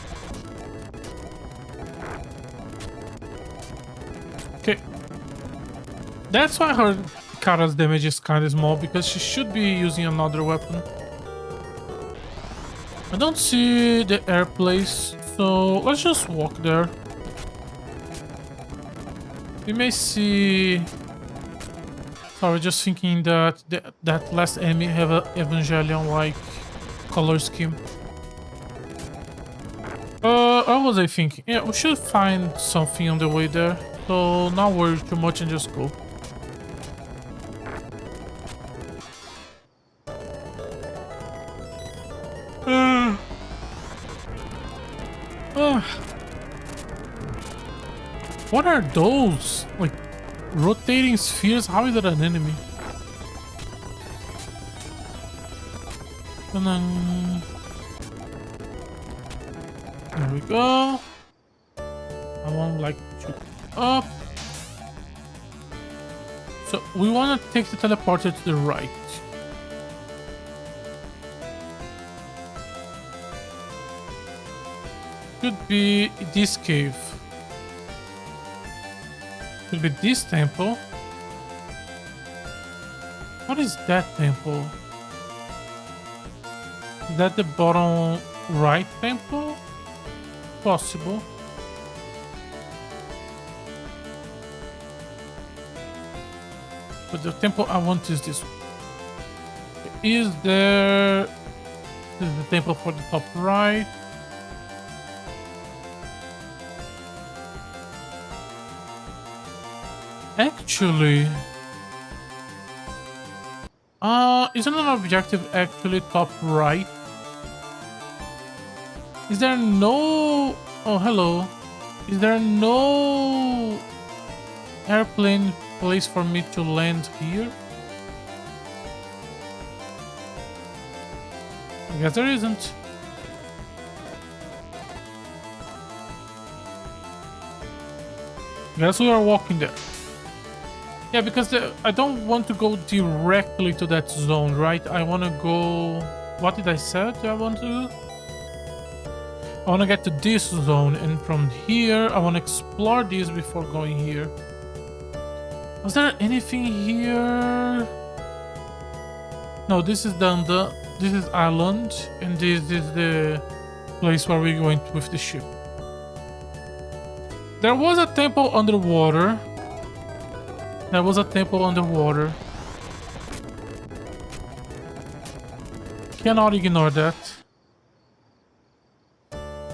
Okay, that's why her Kara's damage is kind of small, because she should be using another weapon. I don't see the air place, so let's just walk there. We may see... Sorry, just thinking that that last enemy have a Evangelion-like color scheme. What was I thinking? Yeah, we should find something on the way there. So not worry too much and just go. What are those? Like rotating spheres? How is that an enemy? And then there we go. I want like to up. So we want to take the teleporter to the right. Could be this cave. Could be this temple. What is that temple? Is that the bottom right temple? Possible. But the temple I want is this one. Is there This is the temple for the top right. Actually, isn't an objective actually top right? Is there no... Oh, hello. Is there no airplane place for me to land here? I guess there isn't. Guess we are walking there. Yeah, because I don't want to go directly to that zone, right? I want to go... What did I say I want to do? I want to get to this zone, and from here, I want to explore this before going here. Was there anything here? No, this is this is island, and this is the place where we're going with the ship. There was a temple underwater. There was a temple underwater. Cannot ignore that.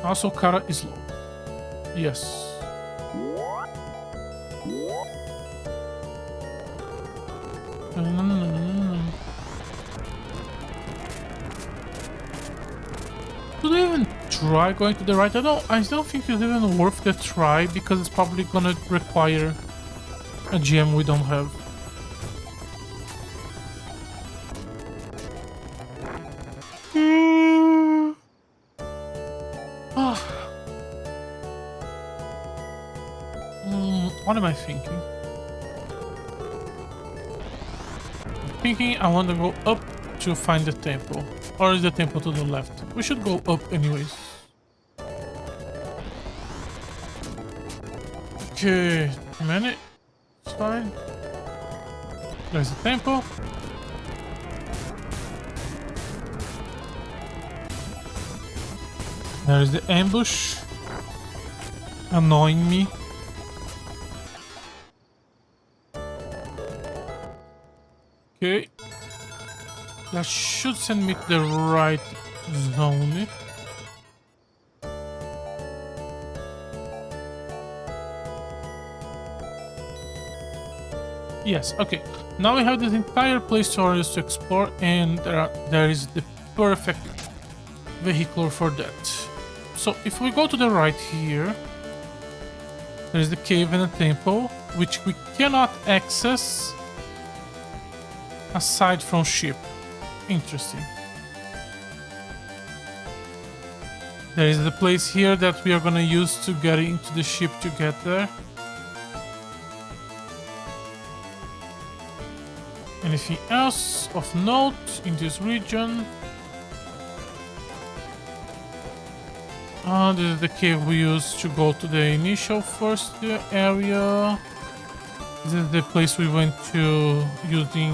Also, Kara is low. Yes. Should we even try going to the right? I don't think it's even worth the try because it's probably gonna require a gem we don't have. What am I thinking? I want to go up to find the temple. Or is the temple to the left? We should go up anyways. Okay, a minute. It's fine. There's the temple. There's the ambush. Annoying me. Okay. That should send me to the right zone. Yes, okay. Now we have this entire place for us to explore, and there is the perfect vehicle for that. So if we go to the right here, there is the cave and the temple, which we cannot access aside from ship. Interesting. There is the place here that we are gonna use to get into the ship to get there. Anything else of note in this region? This is the cave we used to go to the initial first area. This is the place we went to using...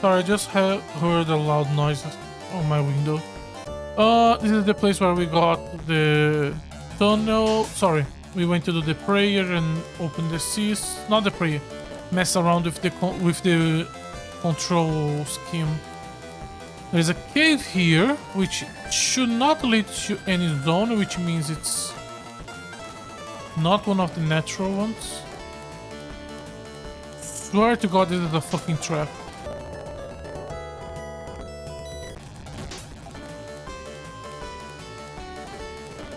Sorry, I just heard a loud noise on my window. This is the place where we got the tunnel. Sorry, we went to do the prayer and open the seas. Not the prayer. Mess around with the control scheme. There is a cave here, which should not lead to any zone, which means it's not one of the natural ones. Swear to God, this is a fucking trap.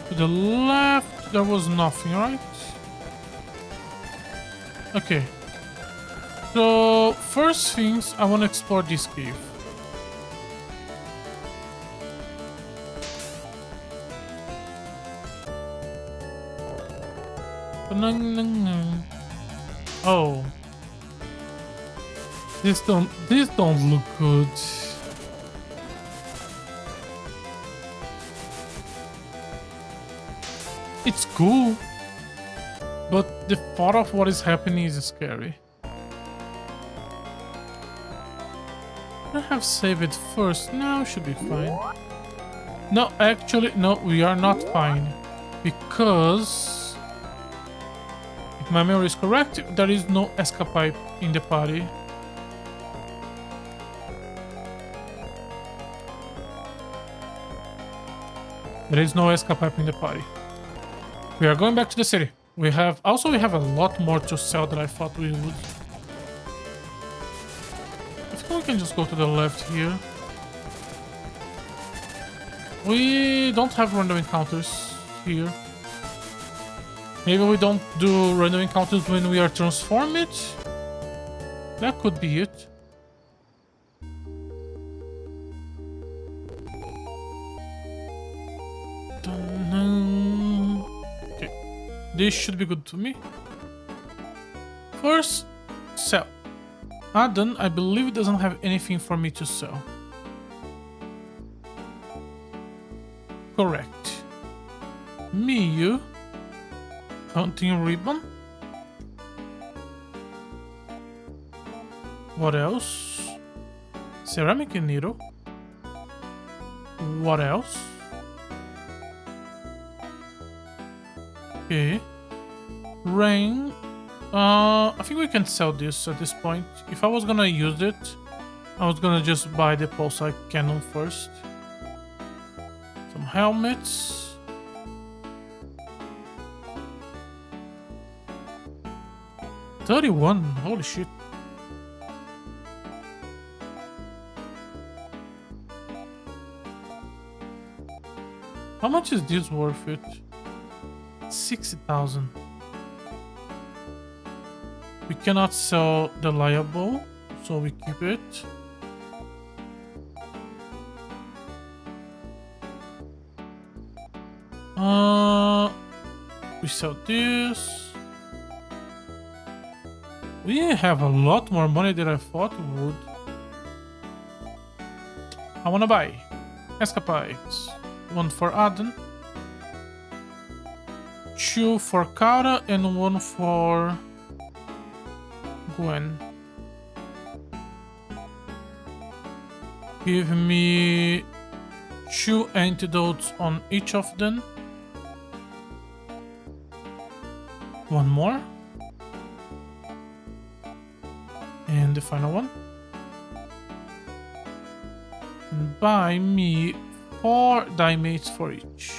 To the left, there was nothing, right? Okay. So, first things, I want to explore this cave. Oh. This don't look good. It's cool, but the thought of what is happening is scary. I have saved it first. Now should be fine. No, actually, no, we are not fine. Because it my memory is correct, there is no escape in the party. There is no escape in the party. We are going back to the city. We have a lot more to sell than I thought we would. I think we can just go to the left here. We don't have random encounters here. Maybe we don't do random encounters when we are transformed. That could be it. Okay, this should be good to me. First, sell. Adam, I believe it doesn't have anything for me to sell. Correct. Miyu. Hunting ribbon. What else? Ceramic needle. What else? Okay. Rain. I think we can sell this at this point. If I was gonna use it, I was gonna just buy the pulsar cannon first. Some helmets. $31. Holy shit. How much is this worth it? 60,000. We cannot sell the liable, so we keep it. We sell this. We have a lot more money than I thought we would. I wanna buy escapades. One for Aden, 2 for Kara, and 1 for Gwen. Give me 2 antidotes on each of them. 1 more. And the final one. And buy me 4 dimates for each.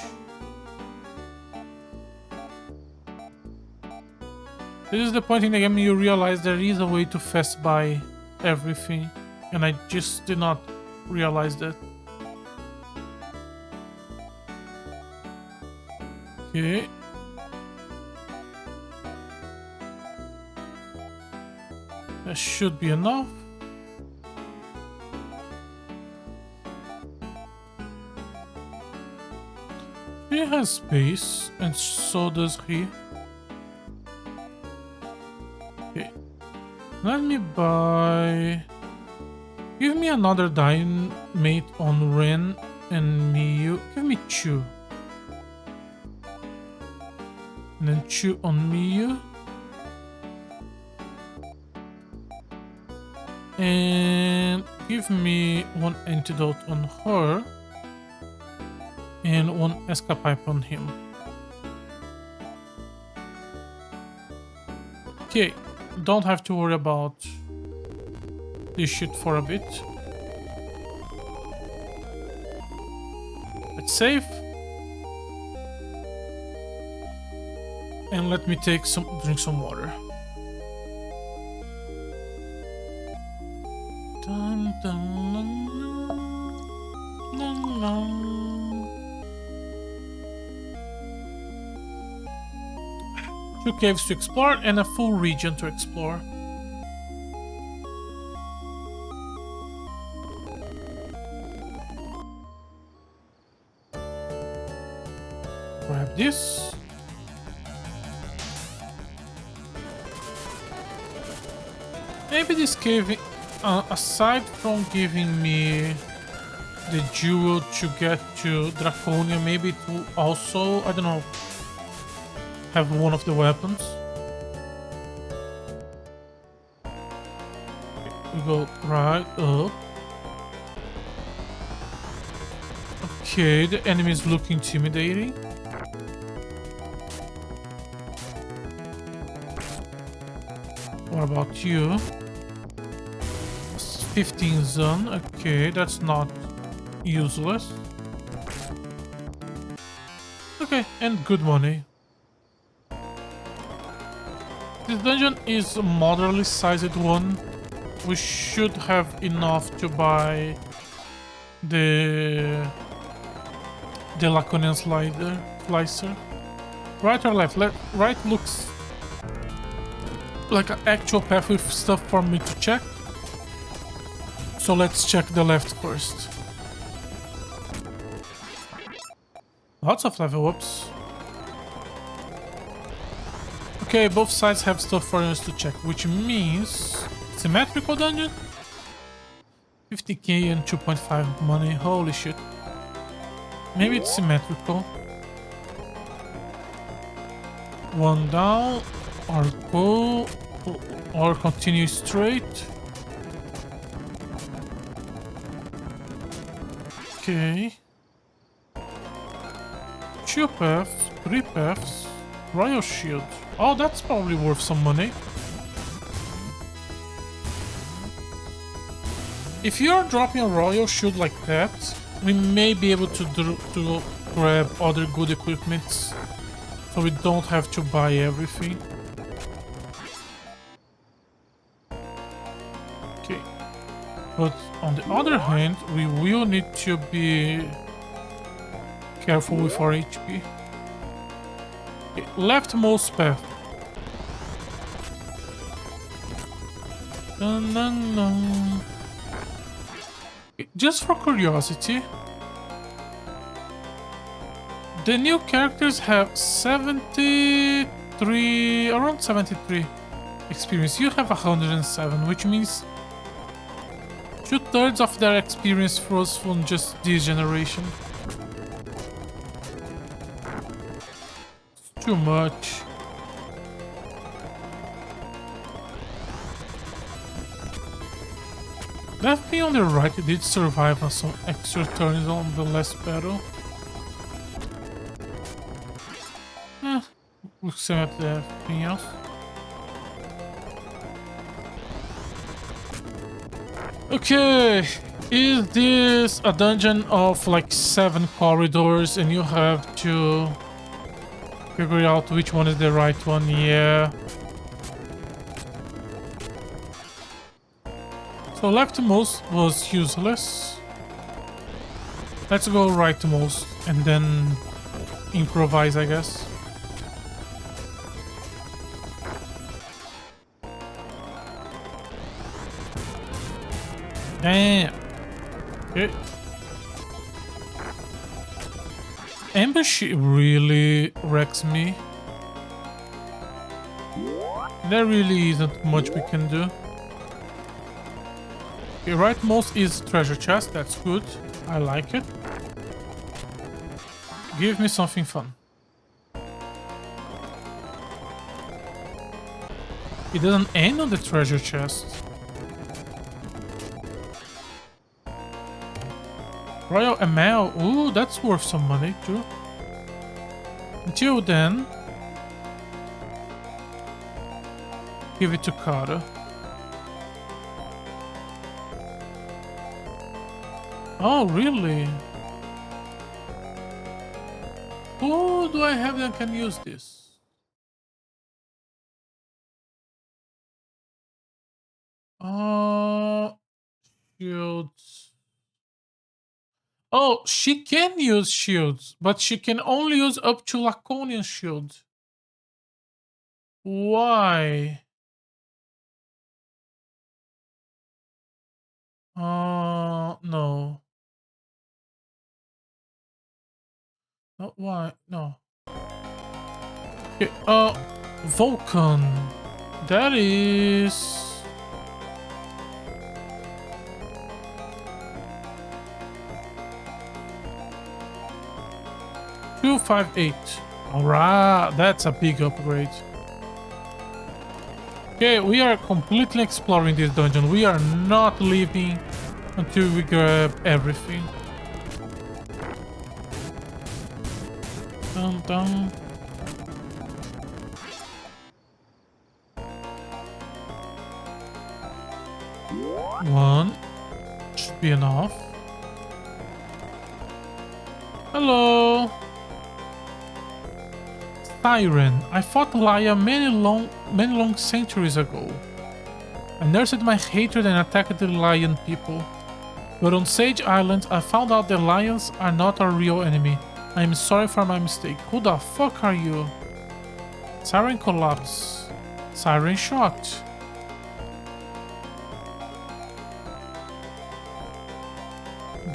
This is the point in the game you realize there is a way to fast buy everything, and I just did not realize that. Okay. That should be enough. He has space, and so does he. Okay. Let me buy... Give me another dynamite on Ren and Miyu. Give me 2. And then 2 on Miyu. And give me 1 antidote on her. And 1 escape on him. Okay, don't have to worry about this shit for a bit. Let's save. And let me drink some water. Dun, dun, dun, dun, dun. 2 caves to explore and a full region to explore. Grab this. Maybe this cave, aside from giving me the jewel to get to Draconia, maybe it will also, I don't know, have one of the weapons. We go right up. Okay, the enemies look intimidating. What about you? 15 zone. Okay, that's not useless. Okay, and good money. This dungeon is a moderately sized one. We should have enough to buy the Laconian slicer. Right or left? Right looks like an actual path with stuff for me to check. So let's check the left first. Lots of level ups. Okay, both sides have stuff for us to check, which means symmetrical dungeon? 50k and 2.5 money, holy shit. Maybe it's symmetrical. One down, or go, or continue straight. Okay. 2 paths, 3 paths, Royal Shield. Oh, that's probably worth some money. If you're dropping a Royal Shield like that, we may be able to grab other good equipments, so we don't have to buy everything. Okay. But on the other hand, we will need to be careful with our HP. Okay, leftmost path. Dun, dun, dun. Okay, just for curiosity, the new characters have 73, around 73 experience. You have 107, which means 2/3 of their experience flows from just this generation. It's too much. That thing on the right did survive on some extra turns on the last battle. Looks same at everything else. Okay, is this a dungeon of like 7 corridors and you have to figure out which one is the right one? Yeah. So leftmost was useless. Let's go rightmost and then improvise, I guess. Damn. Okay. Ambush really wrecks me. There really isn't much we can do. Okay, rightmost is treasure chest. That's good. I like it. Give me something fun. It doesn't end on the treasure chest. Royal ML. Ooh, that's worth some money too. Until then, give it to Kara. Oh, really? Who do I have that can use this? Shields. Oh, she can use shields, but she can only use up to Laconian shield. Why? No. Not why? No. Okay, Vulcan. That is... 258. Alright, that's a big upgrade. Okay, we are completely exploring this dungeon. We are not leaving until we grab everything. Dun, dun. One should be enough. Hello. Siren. I fought Laia many long centuries ago. I nursed my hatred and attacked the lion people. But on Sage Island, I found out the lions are not our real enemy. I am sorry for my mistake. Who the fuck are you? Siren collapse. Siren shot.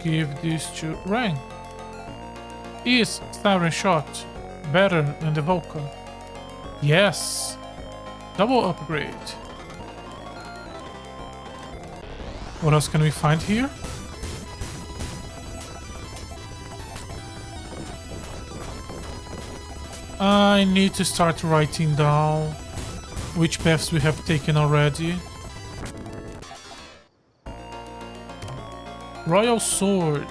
Give this to Rain. Is Siren shot better than the Vulcan? Yes. Double upgrade. What else can we find here? I need to start writing down which paths we have taken already. Royal Sword.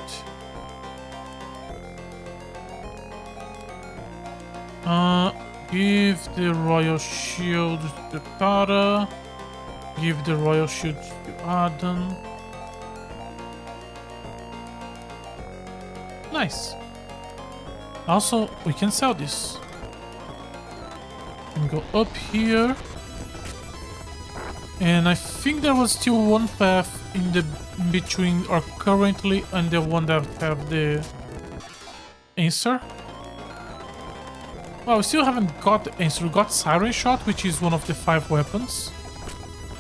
Give the Royal Shield to Tara. Give the Royal Shield to Aden. Nice. Also, we can sell this. And go up here. And I think there was still one path in the between or currently and the one that have the answer. Well, we still haven't got the answer. We got Siren Shot, which is one of the 5 weapons.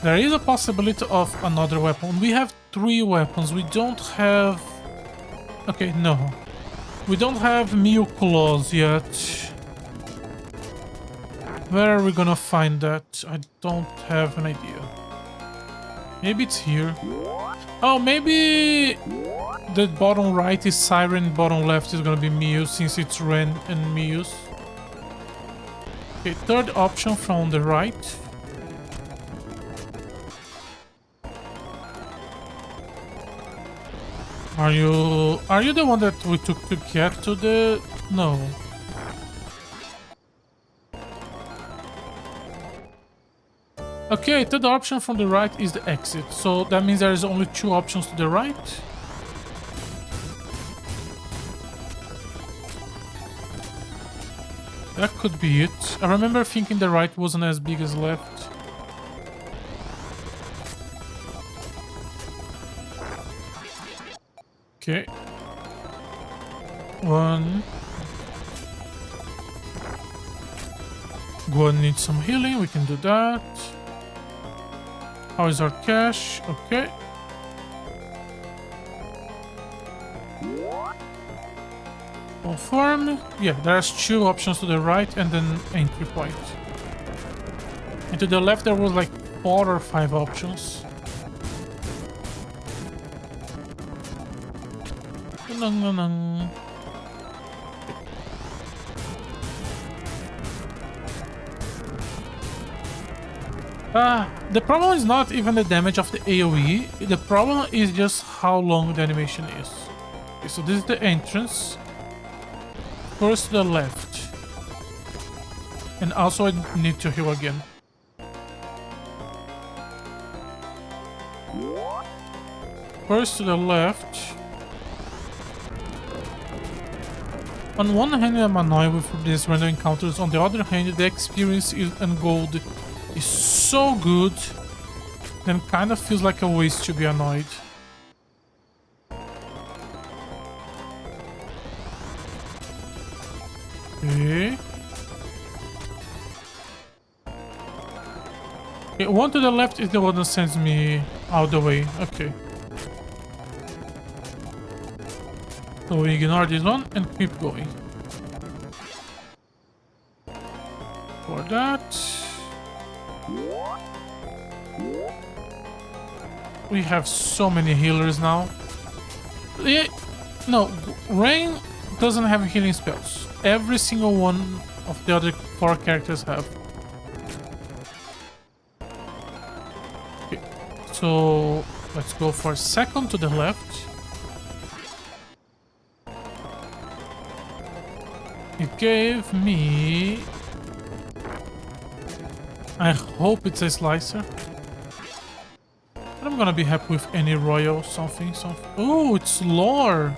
There is a possibility of another weapon. We have 3 weapons. We don't have... Okay, no. We don't have Mew Claws yet. Where are we gonna find that? I don't have an idea. Maybe it's here. Oh, maybe the bottom right is Siren, bottom left is gonna be Mew, since it's Ren and Mew's. Okay, third option from the right. Are you the one that we took to get to the... No. Okay, third option from the right is the exit. So that means there is only 2 options to the right. That could be it. I remember thinking the right wasn't as big as left. Okay. 1. Go and need some healing. We can do that. How is our cash? Okay. Confirm. Yeah, there's 2 options to the right and then entry point. And to the left there was like 4 or 5 options. The problem is not even the damage of the AoE. The problem is just how long the animation is. Okay, so this is the entrance. First to the left. And also I need to heal again. First to the left. On one hand, I'm annoyed with these random encounters. On the other hand, the experience and gold is so good, then kind of feels like a waste to be annoyed. Okay. Okay, one to the left is the one that sends me out the way. Okay. So we ignore this one and keep going. For that, we have so many healers now. No, Rain doesn't have healing spells. Every single one of the other 4 characters have. Okay, so let's go for a second to the left. It gave me... I hope it's a slicer. But I'm I'm gonna be happy with any royal something. Oh, it's lore.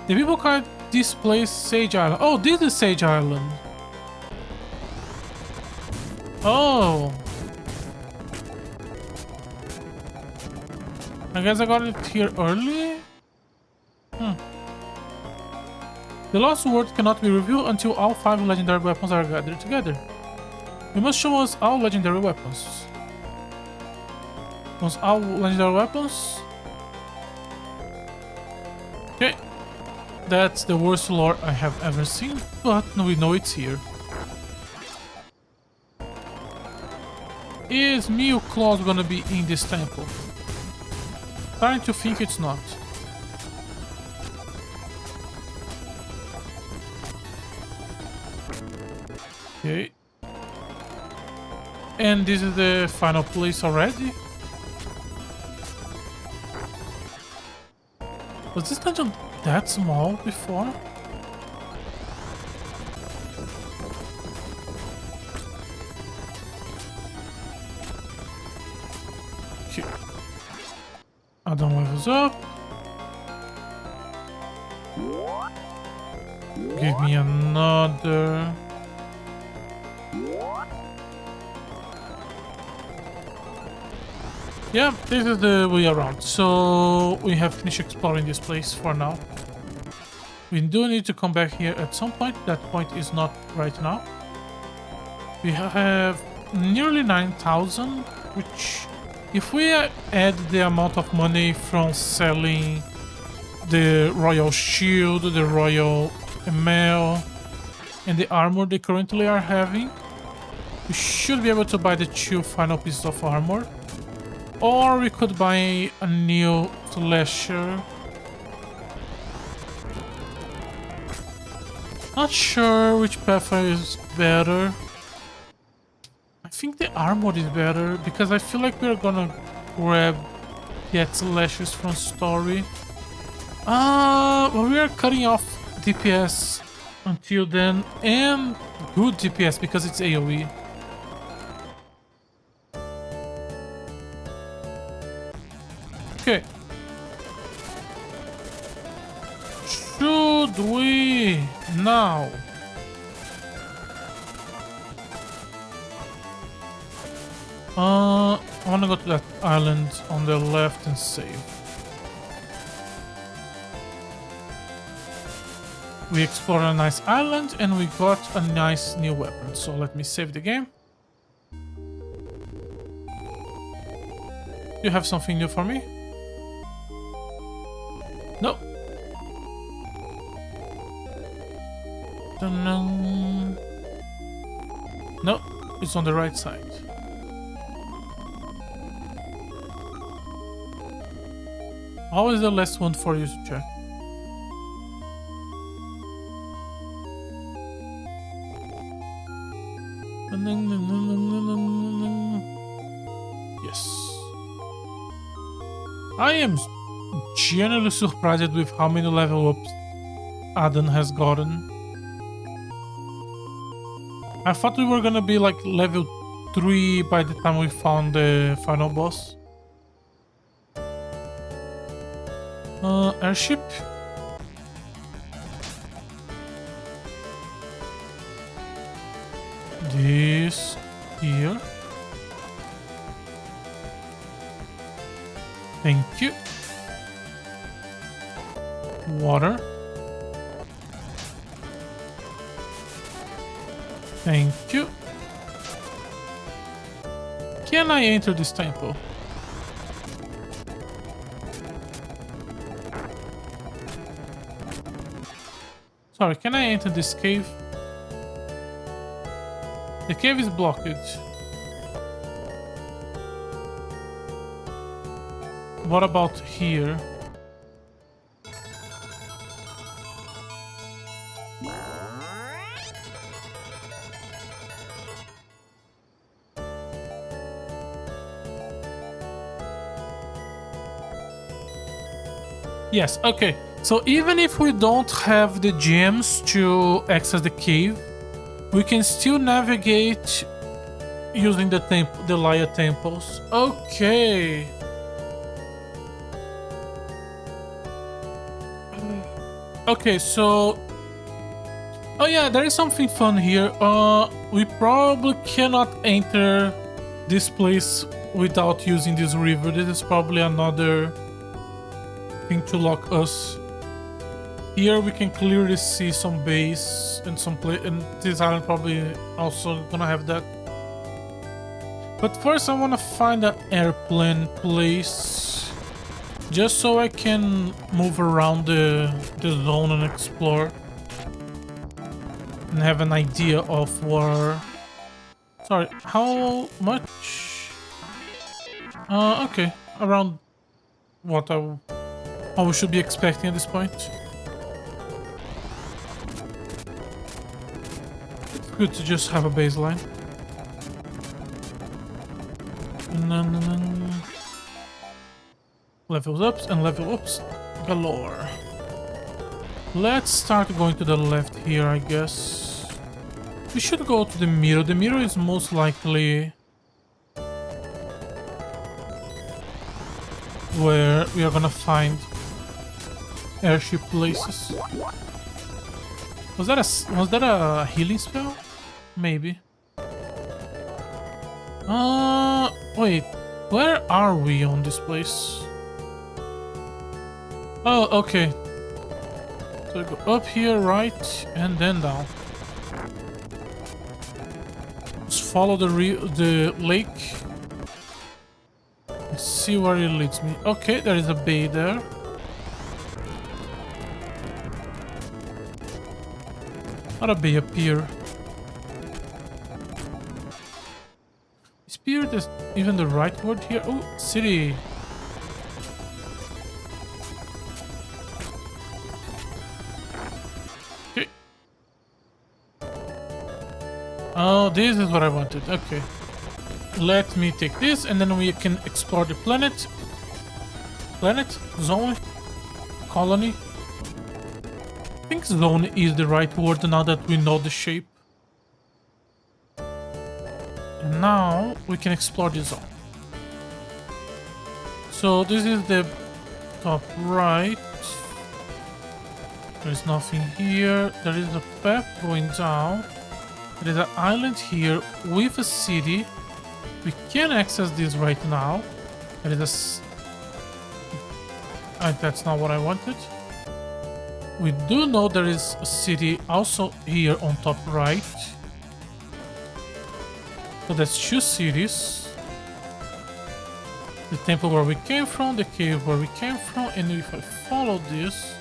The people call this place Sage Island. Oh, this is Sage Island. Oh. I guess I got it here early? The lost word cannot be revealed until all 5 legendary weapons are gathered together. You must show us all legendary weapons. Must all legendary weapons? Okay. That's the worst lore I have ever seen, but we know it's here. Is Mew Claws gonna be in this temple? Starting to think it's not. Okay. And this is the final place already? Was this dungeon that small before? Okay. Adam levels up. Give me another. Yeah, this is the way around. So we have finished exploring this place for now. We do need to come back here at some point. That point is not right now. We have nearly 9,000, which if we add the amount of money from selling the royal shield, the royal mail, and the armor they currently are having, we should be able to buy the 2 final pieces of armor. Or we could buy a new slasher. Not sure which path is better. I think the armor is better because I feel like we're gonna grab get slashes from story. Well, we are cutting off DPS until then, and good DPS because it's AoE. Okay. Should we now? I wanna go to that island on the left and save. We explored a nice island and we got a nice new weapon. So let me save the game. You have something new for me? No. No, it's on the right side. How is the last one for you to check? Yes. I am genuinely surprised with how many level ups Adam has gotten. I thought we were gonna be like level 3 by the time we found the final boss. Airship? This here. Thank you. Water. Thank you. Can I enter this temple? Sorry, can I enter this cave? The cave is blocked. What about here? Yes, okay. So even if we don't have the gems to access the cave, we can still navigate using the Laya temples. Okay. Okay, so oh yeah, there is something fun here. We probably cannot enter this place without using this river. This is probably another thing to lock us. Here we can clearly see some base and some play, and this island probably also gonna have that. But first, I wanna find an airplane place, just so I can move around the zone and explore, and have an idea of where. Sorry, how much? Okay, around what how we should be expecting at this point. It's good to just have a baseline. And then levels ups and level ups galore. Let's start going to the left here, I guess. We should go to the mirror. The mirror is most likely where we are gonna find airship places. Was that a healing spell? Maybe. Wait. Where are we on this place? Oh, okay. So go up here, right, and then down. Just follow the lake. Let's see where it leads me. Okay, there is a bay there. Not a bay, a pier. Is pier even the right word here? Oh, city. Okay. Oh, this is what I wanted. Okay. Let me take this, and then we can explore the planet. Planet? Zone? Colony? I think zone is the right word now that we know the shape. And now we can explore the zone. So this is the top right. There's nothing here. There is a path going down. There is an island here with a city. We can access this right now. There is that's not what I wanted. We do know there is a city also here on top right. So that's two cities. The temple where we came from, the cave where we came from, and if I follow this,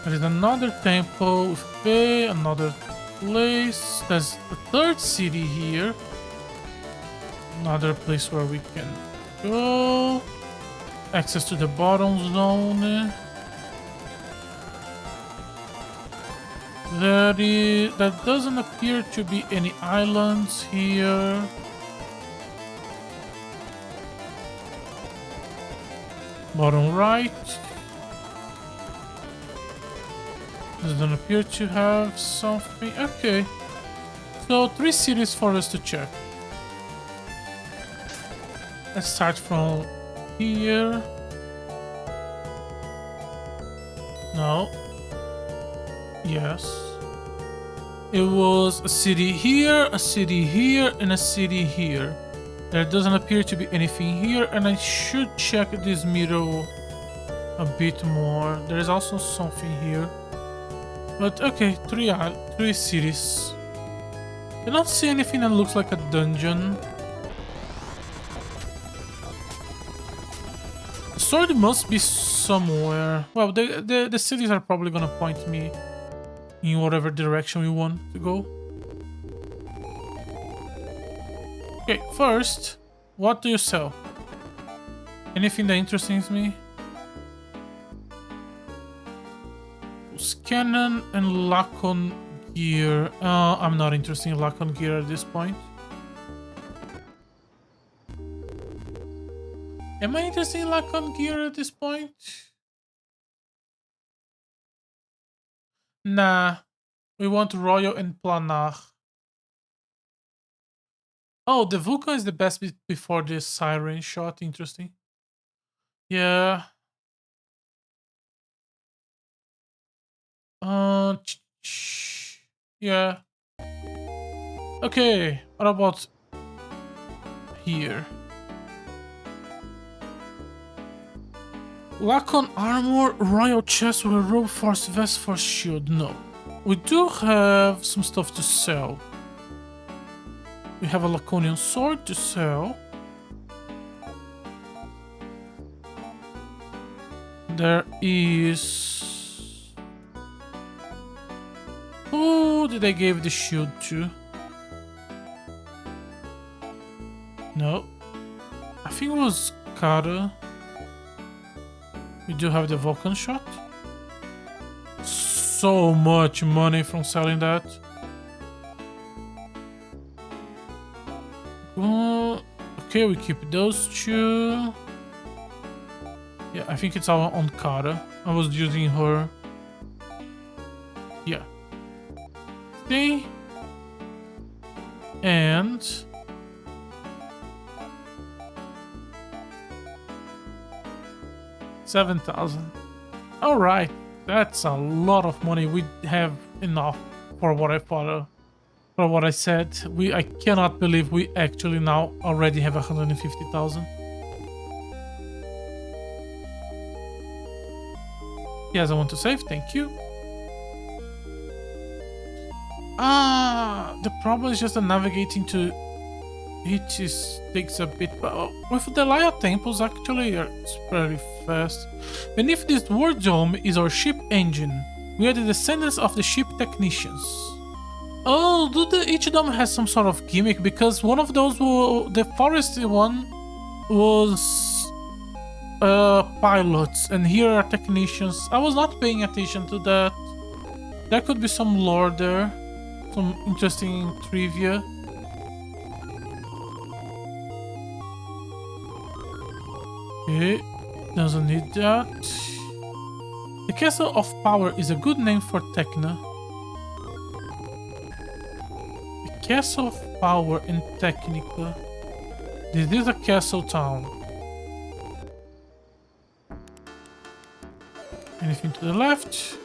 there is another temple with bay, another place. There's the third city here. Another place where we can go. Access to the bottom zone. There doesn't appear to be any islands here. Bottom right. Doesn't appear to have something. Okay. So 3 cities for us to check. Let's start from here. No. Yes. It was a city here, and a city here. There doesn't appear to be anything here, and I should check this middle a bit more. There is also something here. But okay, 3 cities. I don't see anything that looks like a dungeon. The sword must be somewhere. Well, the cities are probably gonna point me in whatever direction we want to go. Okay, first, what do you sell? Anything that interests me? Cannon and Lacon gear. I'm not interested in Lacon gear at this point. Am I interested in Lacon gear at this point? Nah. We want Royal and Planar. Oh, the Vulcan is the best bit before the Siren shot. Interesting. Yeah. Yeah. Okay. What about here? Lacon armor, royal chest with a robe, force vest, force shield. No. We do have some stuff to sell. We have a Laconian sword to sell. There is... Who did I give the shield to? No. I think it was Kara. We do have the Vulcan shot. So much money from selling that. Okay, we keep those two. Yeah, I think it's our on Kara. I was using her. Yeah. Okay. And... $7,000. All right, that's a lot of money. We have enough for what I thought. For what I said, I cannot believe we actually now already have 150,000. Yes, I want to save. Thank you. The problem is just the navigating to it takes a bit, but with the Laya temples actually it's very fast. Beneath this war dome is our ship engine. We are the descendants of the ship technicians. Oh, each dome has some sort of gimmick, because one of those, the forest one, was pilots, and here are technicians. I was not paying attention to that. There could be some lore there, some interesting trivia. Okay, doesn't need that. The Castle of Power is a good name for Tekna. The Castle of Power in Technica. This is a castle town. Anything to the left?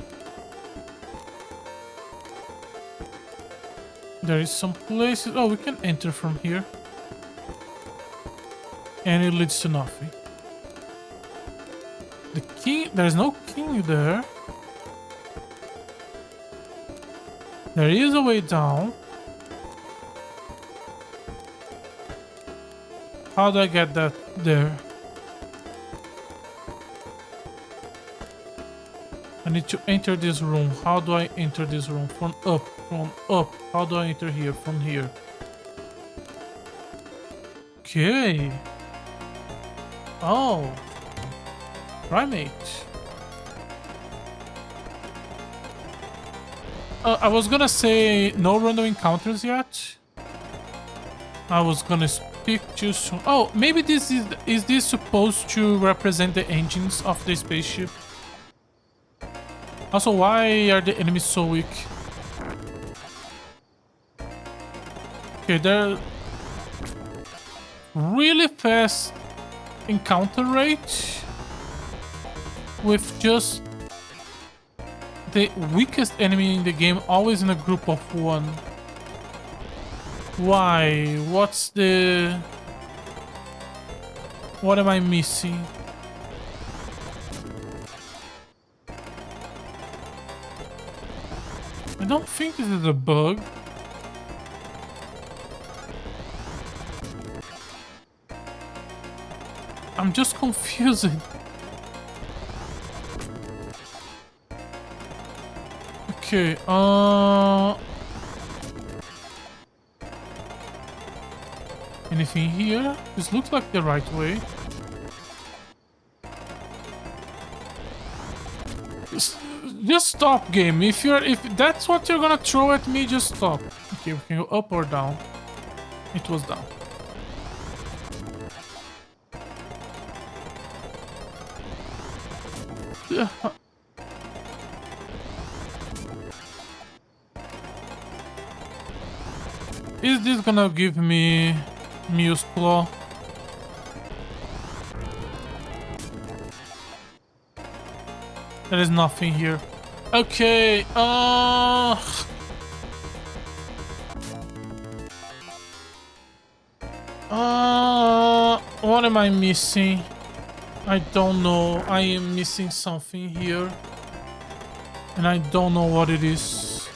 There is some places. Oh, we can enter from here. And it leads to nothing. The king, there's no king there. There is a way down. How do I get that there? I need to enter this room. How do I enter this room? From up, from up. How do I enter here? From here. Okay. Oh. Primate. I was gonna say no random encounters yet. I was gonna speak too soon. Oh, maybe this is this supposed to represent the engines of the spaceship? Also, why are the enemies so weak? Okay, they're really fast encounter rate with just the weakest enemy in the game always in a group of one. Why? What am I missing? I don't think this is a bug. I'm just confused. Okay, anything here? This looks like the right way. Just stop, game. If that's what you're gonna throw at me, just stop. Okay, we can go up or down. It was down. Is this gonna give me Muse Claw? There is nothing here. Okay, what am I missing? I don't know. I am missing something here. And I don't know what it is.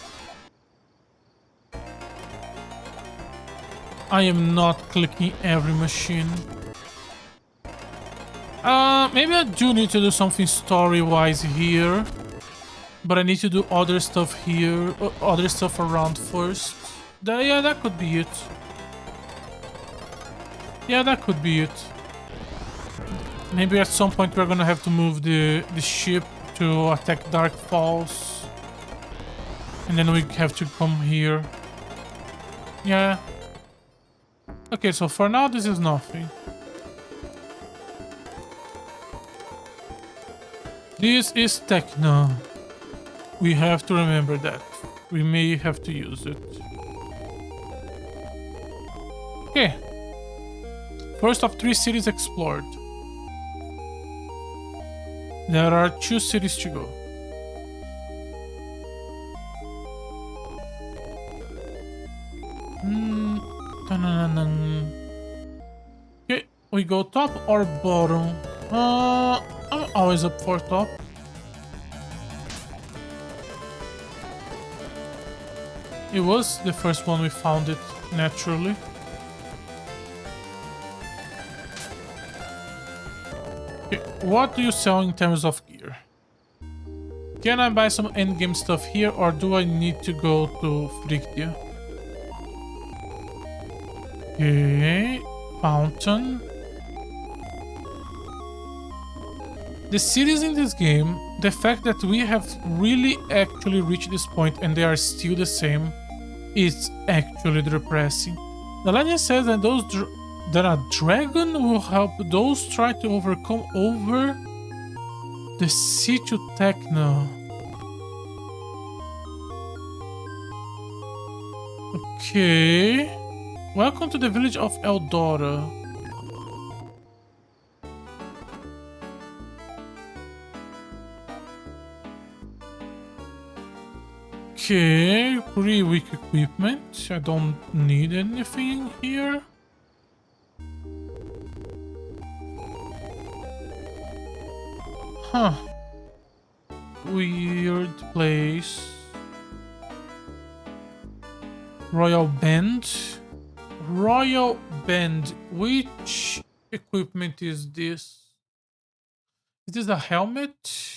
I am not clicking every machine. Maybe I do need to do something story-wise here. But I need to do other stuff here, other stuff around first. Yeah, that could be it. Yeah, that could be it. Maybe at some point we're gonna have to move the ship to attack Dark Falls. And then we have to come here. Yeah. Okay, so for now this is nothing. This is Techno. We have to remember that. We may have to use it. Okay. First of 3 cities explored. There are 2 cities to go. Okay, we go top or bottom? I'm always up for top. It was the first one we found it naturally. Okay, what do you sell in terms of gear? Can I buy some endgame stuff here or do I need to go to Frictia? Okay, fountain. The cities in this game, the fact that we have really actually reached this point and they are still the same, is actually depressing. The legend says that that a dragon will help those try to overcome over the sea to Techno. Okay. Welcome to the village of Eldora. Okay, pretty weak equipment. I don't need anything here. Huh. Weird place. Royal Band. Royal Band. Which equipment is this? Is this a helmet?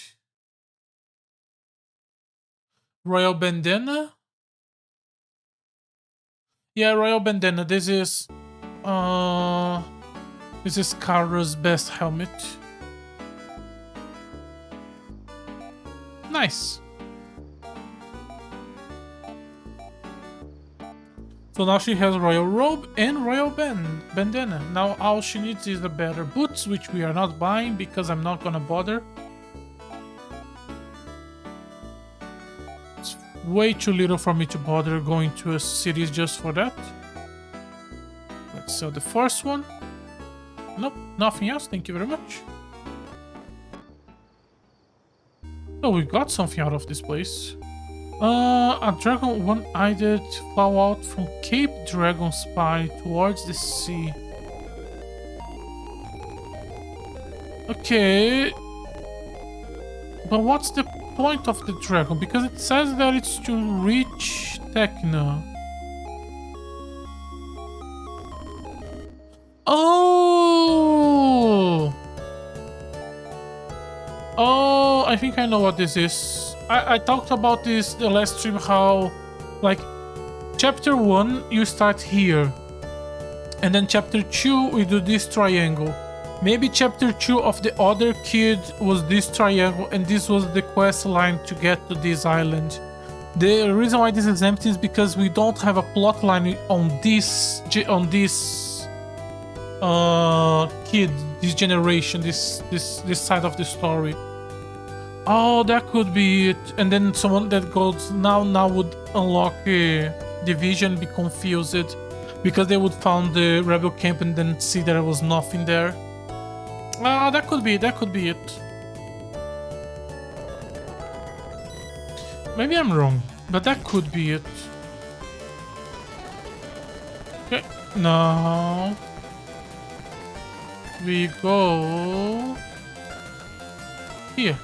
Royal Bandana? Yeah, Royal Bandana. This is Kara's best helmet. Nice. So now she has Royal Robe and Royal Bandana. Now all she needs is the better boots, which we are not buying because I'm not gonna bother. It's way too little for me to bother going to a city just for that. Let's sell the first one. Nope, nothing else. Thank you very much. Oh, we got something out of this place. A dragon one-eyed flew out from Cape Dragon Spy towards the sea. Okay. But what's the point of the dragon? Because it says that it's to reach Techno. Oh! Oh, I think I know what this is. I talked about this the last stream, how, like, chapter 1, you start here. And then chapter 2, we do this triangle. Maybe chapter 2 of the other kid was this triangle, and this was the quest line to get to this island. The reason why this is empty is because we don't have a plot line on this kid, this generation, this side of the story. Oh, that could be it. And then someone that goes now would unlock the vision, be confused because they would found the rebel camp and then see there was nothing there. Ah, that could be it. Maybe I'm wrong, but that could be it. Okay, now we go here.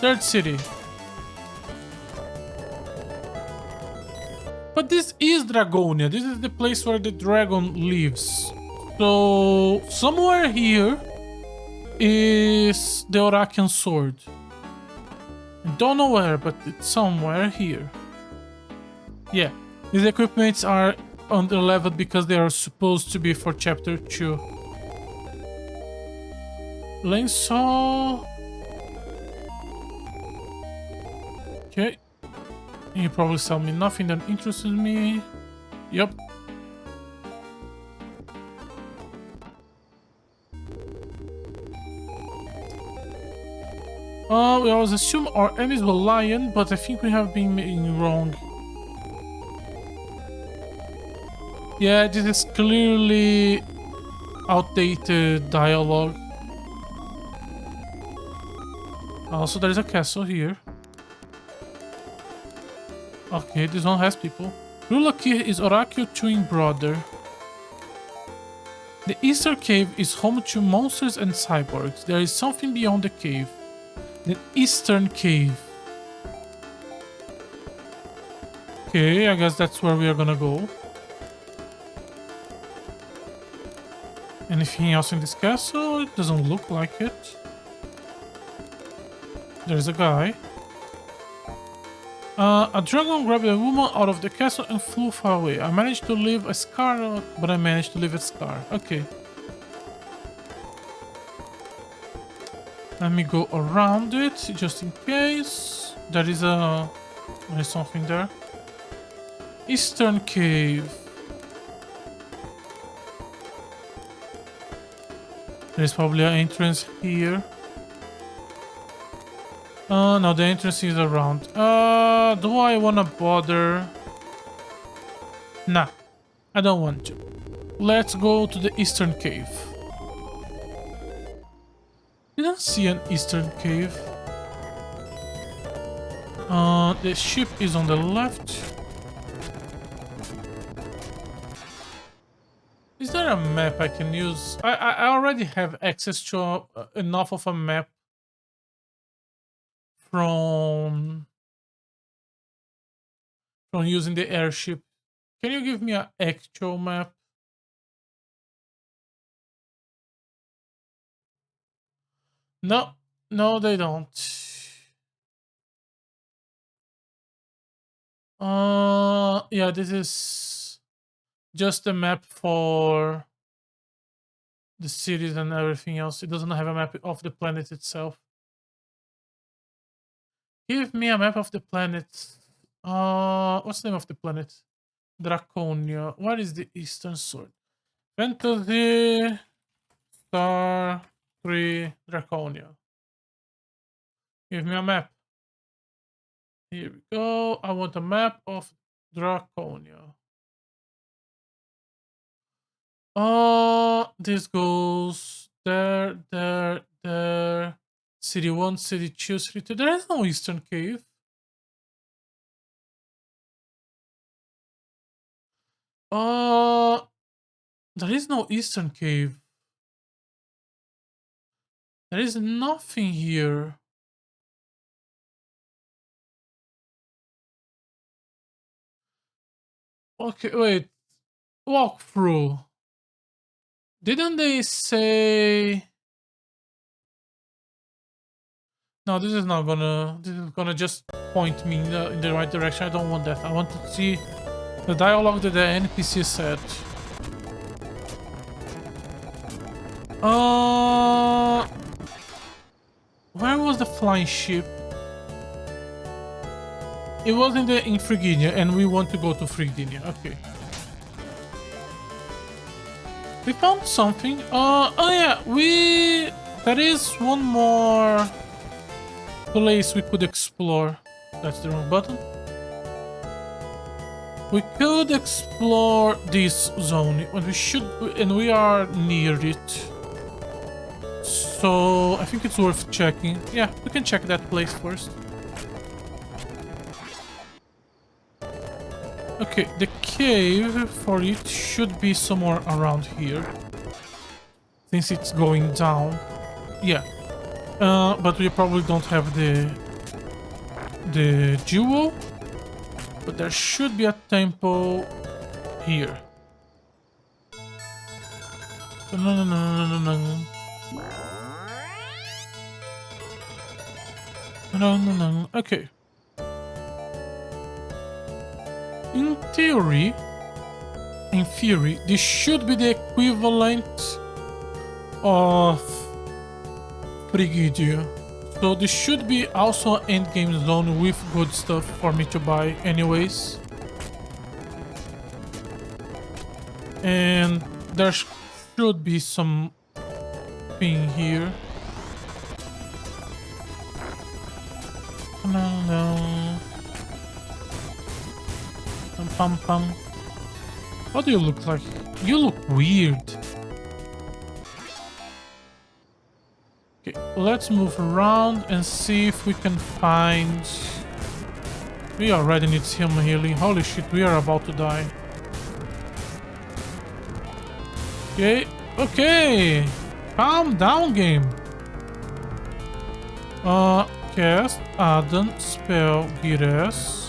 Third city. But this is Dragonia. This is the place where the dragon lives. So somewhere here is the Orakian sword. I don't know where, but it's somewhere here. Yeah, these equipments are underleveled because they are supposed to be for chapter 2. Lane saw. Okay. You probably sell me nothing that interested me. Yep. We always assume our enemies were lion, but I think we have been wrong. Yeah, this is clearly outdated dialogue. Also, there is a castle here. Okay, this one has people. Rulaki is Orakyo twin brother. The Easter Cave is home to monsters and cyborgs. There is something beyond the cave. The Eastern Cave. Okay, I guess that's where we are gonna go. Anything else in this castle? It doesn't look like it. There's a guy. A dragon grabbed a woman out of the castle and flew far away. I managed to leave a scar, but I managed to leave a scar. Okay. Let me go around it, just in case. There is something there. Eastern Cave. There's probably an entrance here. No, the entrance is around. Do I wanna bother? Nah, I don't want to. Let's go to the Eastern Cave. Didn't see an Eastern Cave. The ship is on the left. Is there a map I can use? I already have access to enough of a map from using the airship. Can you give me an actual map? No, no, they don't. Yeah, this is just a map for the cities and everything else. It doesn't have a map of the planet itself. Give me a map of the planet. What's the name of the planet? Draconia. What is the Eastern Sword? Phantasy Star 3 Draconia. Give me a map. Here we go. I want a map of Draconia. This goes there, there, there. City 1, City 2, City 2. There is no Eastern Cave. There is no Eastern Cave. There is nothing here. Okay, wait. Walk through. Didn't they say... No, this is not gonna... This is gonna just point me in the right direction. I don't want that. I want to see the dialogue that the NPC said. Where was the flying ship? It was in Phryginia, and we want to go to Phryginia. Okay. We found something. Oh yeah, there is one more place we could explore. That's the wrong button. We could explore this zone, but we should, and we are near it. So I think it's worth checking. Yeah, we can check that place first. Okay, the cave for it should be somewhere around here. Since it's going down. Yeah. But we probably don't have the jewel. But there should be a temple here. No, no, no, no, no, no. No, no, no. Okay. In theory, this should be the equivalent of Frigidio. So this should be also an endgame zone with good stuff for me to buy anyways. And there should be some thing here. No, no. Pum pum. What do you look like? You look weird. Okay, let's move around and see if we can find... We already need him healing. Holy shit, we are about to die. Okay, okay. Calm down, game. Cast, Aden, spell, Gires.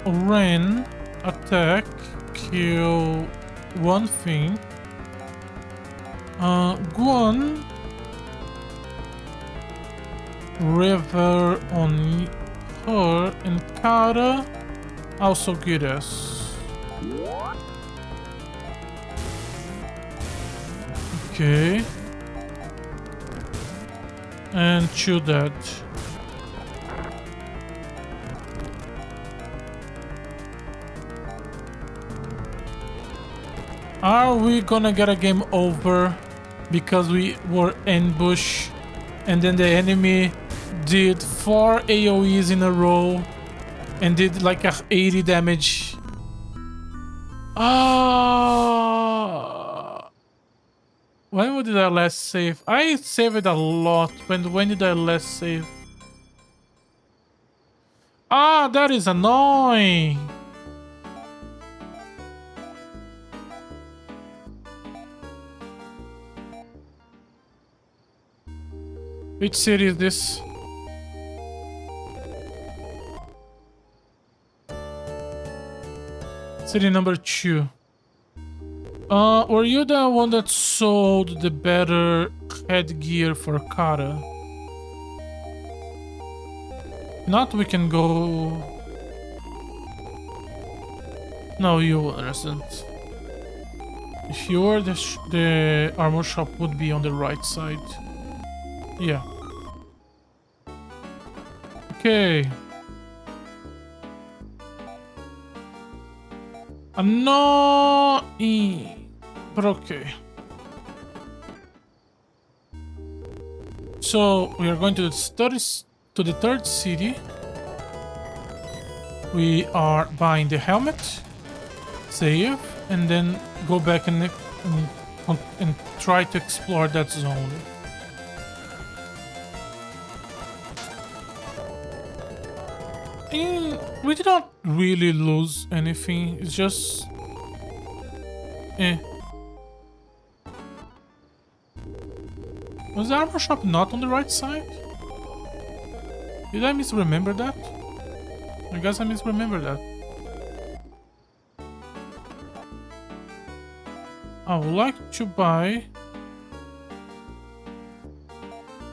Rain, attack, kill one thing. Guan, river on her, and Kara, also Gires. Okay. And chew that. Are we gonna get a game over because we were ambushed and then the enemy did 4 AoEs in a row and did like a 80 damage? When did I last save? I saved a lot. When did I last save? That is annoying. Which city is this? City number 2. Were you the one that sold the better headgear for Kara? Not we can go... No, you wasn't. If you were, the armor shop would be on the right side. Yeah. Okay. Annoying. But okay. So we are going to the third city. We are buying the helmet, save, and then go back and try to explore that zone. We did not really lose anything. It's just... Was the armor shop not on the right side? Did I misremember that? I guess I misremember that. I would like to buy...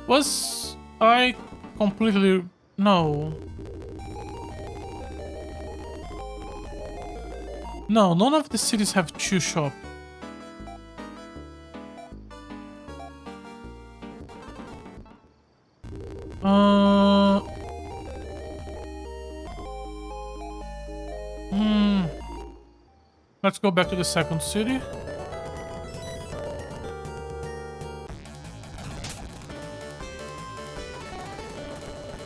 Was I completely... No. No, none of the cities have 2 shops. Let's go back to the second city.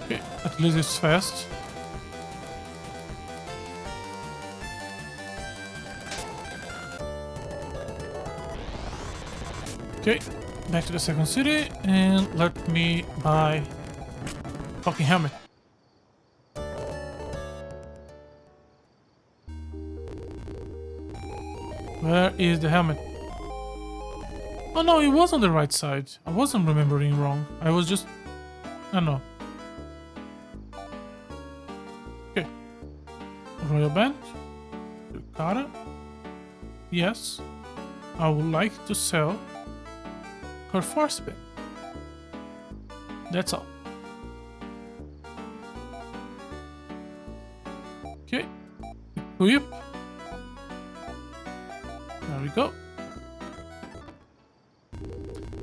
Okay, at least it's fast. Okay, back to the second city, and let me buy fucking helmet. Where is the helmet? Oh no, it was on the right side. I wasn't remembering wrong. I was just... I don't know. Okay. Royal Band. Cara. Yes. I would like to sell her force band. That's all. Okay. Equip. There we go.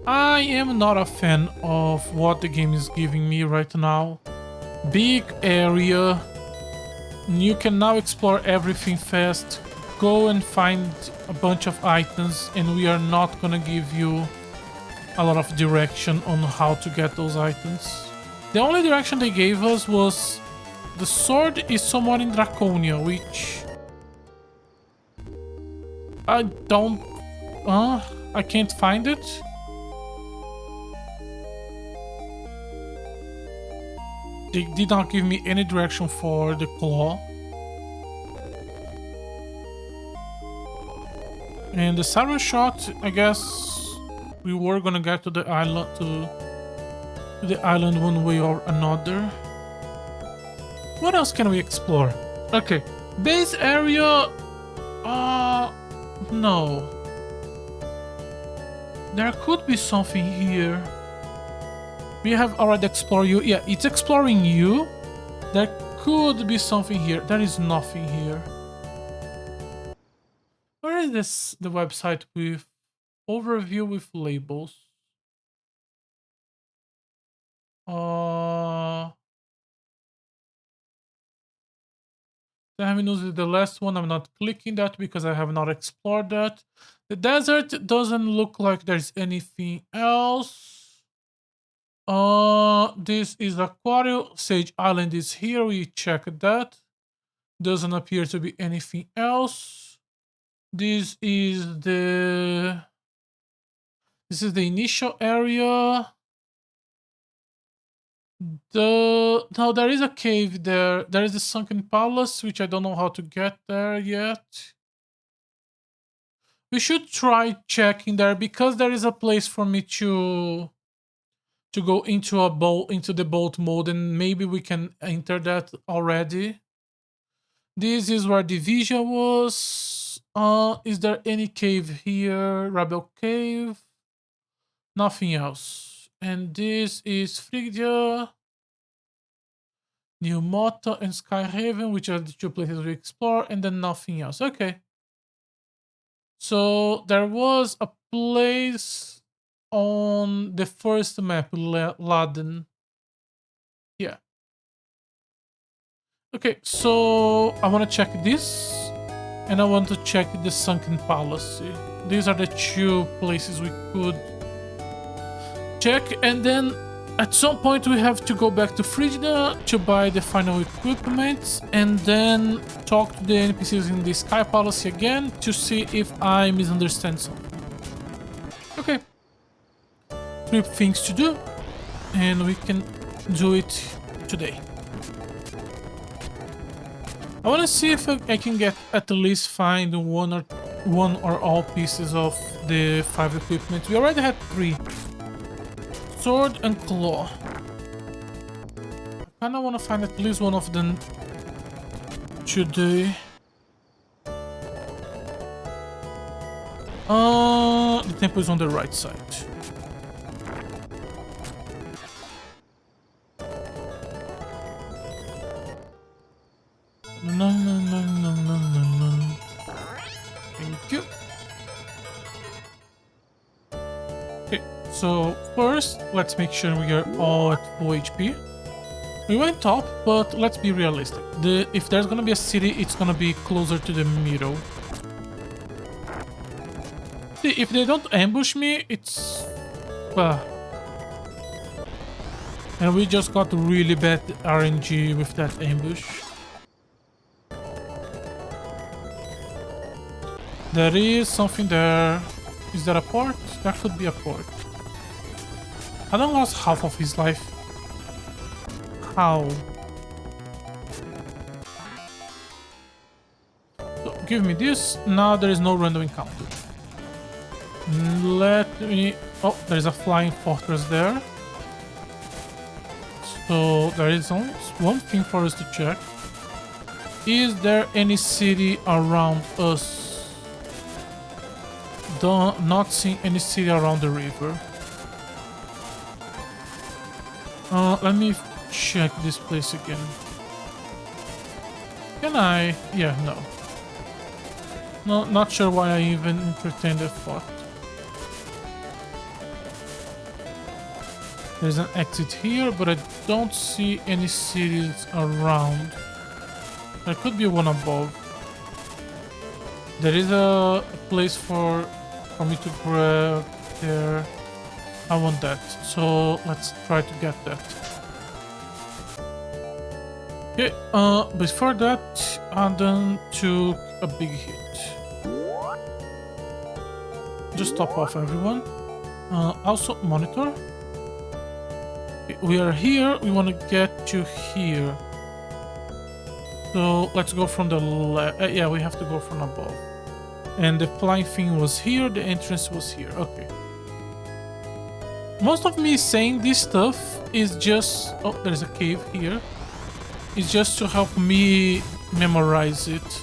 I am not a fan of what the game is giving me right now. Big area. You can now explore everything fast. Go and find a bunch of items, and we are not gonna give you a lot of direction on how to get those items. The only direction they gave us was the sword is somewhere in Draconia, which I don't... I can't find it. They did not give me any direction for the claw. And the siren shot, I guess we were gonna get to the island to the island one way or another. What else can we explore? Okay, base area. No. There could be something here. We have already explored you. Yeah, it's exploring you. There could be something here. There is nothing here. Where is this? The website with overview with labels. The avenues is the last one. I'm not clicking that because I have not explored that. The desert doesn't look like there's anything else. This is Aquarium. Sage Island is here. We checked that. Doesn't appear to be anything else. This is the initial area. No, there is a cave there. There is the sunken palace, which I don't know how to get there yet. We should try checking there because there is a place for me to go into the boat mode, and maybe we can enter that already. This is where Division was. Is there any cave here? Rebel Cave. Nothing else. And this is Phrygia, New Mota, and Skyhaven, which are the two places we explore, and then nothing else. Okay. So there was a place on the first map, Laden. Yeah. Okay, so I want to check this, and I want to check the Sunken Palace. These are the two places we could check, and then at some point we have to go back to Phrygia to buy the final equipment, and then talk to the NPCs in the Sky Palace again to see if I misunderstand something. Okay. 3 things to do, and we can do it today. I want to see if I can get at least find one or all pieces of the 5 equipment. We already had 3. Sword and claw. I kind of want to find at least one of them today. The temple is on the right side. No. Thank you. Okay, so first, let's make sure we are all at full HP. We went up, but let's be realistic. If there's gonna be a city, it's gonna be closer to the middle. See, if they don't ambush me, it's... and we just got really bad RNG with that ambush. There is something there. Is there a port? There could be a port. Adam lost half of his life. How? So give me this. Now there is no random encounter. Let me... Oh, there is a flying fortress there. So there is only one thing for us to check. Is there any city around us? Not seeing any city around the river. Let me check this place again. Can I? Yeah, no. No, not sure why I even entertained the thought. There's an exit here, but I don't see any cities around. There could be one above. There is a place for me to grab there. I want that, so let's try to get that. Okay, before that, Adam took a big hit. Just top off everyone. Also, monitor. We are here, we want to get to here. So let's go from the left. Yeah, we have to go from above. And the flying thing was here, the entrance was here. Okay. Most of me saying this stuff is just... Oh, there's a cave here. It's just to help me memorize it.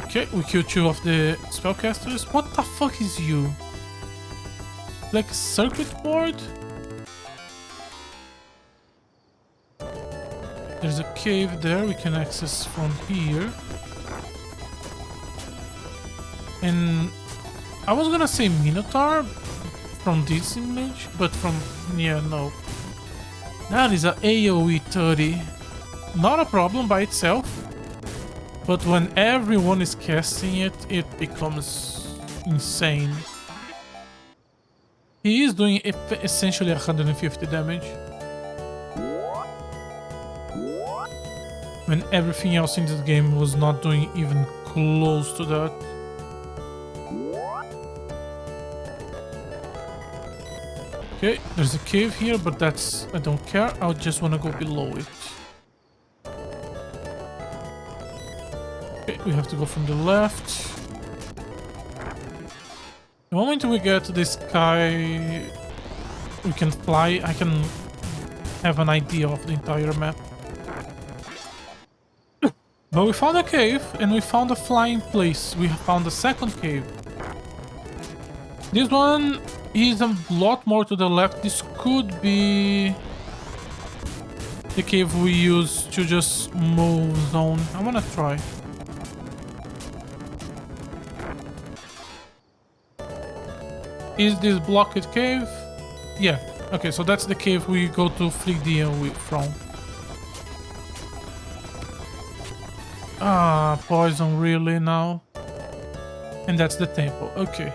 Okay, we killed 2 of the spellcasters. What the fuck is you? Like a circuit board? There's a cave there we can access from here. And I was gonna say Minotaur from this image, but from... yeah, no. That is a AoE 30. Not a problem by itself, but when everyone is casting it, it becomes insane. He is doing essentially 150 damage. When everything else in this game was not doing even close to that. Okay, there's a cave here, but that's... I don't care. I just want to go below it. Okay, we have to go from the left. The moment we get to the sky, we can fly. I can have an idea of the entire map. But we found a cave, and we found a flying place. We found a second cave. This one is a lot more to the left. This could be the cave we use to just move zone. I wanna try. Is this blocked cave? Yeah. Okay, so that's the cave we go to Frigdia from. Ah, poison really now. And that's the temple. Okay.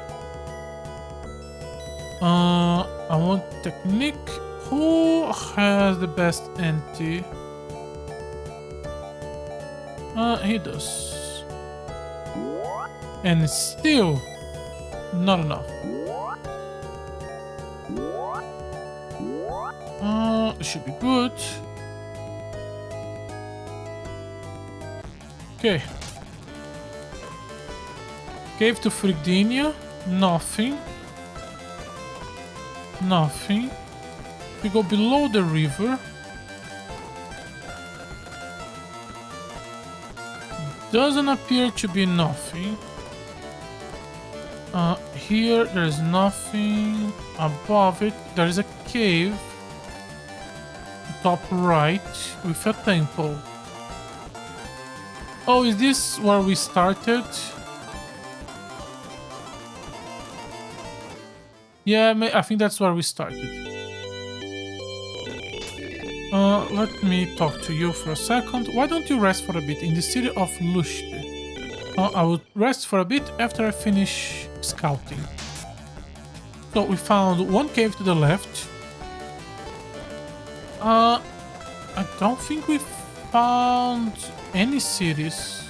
I want technique. Who has the best anti? He does. And still not enough. It should be good. Okay. Cave to Frigdinia. Nothing. Nothing. We go below the river. Doesn't appear to be nothing. Here there's nothing. Above it there is a cave. Top right with a temple. Oh, is this where we started? Yeah, I think that's where we started. Let me talk to you for a second. Why don't you rest for a bit in the city of Lushte? I will rest for a bit after I finish scouting. So we found one cave to the left. I don't think we found any cities.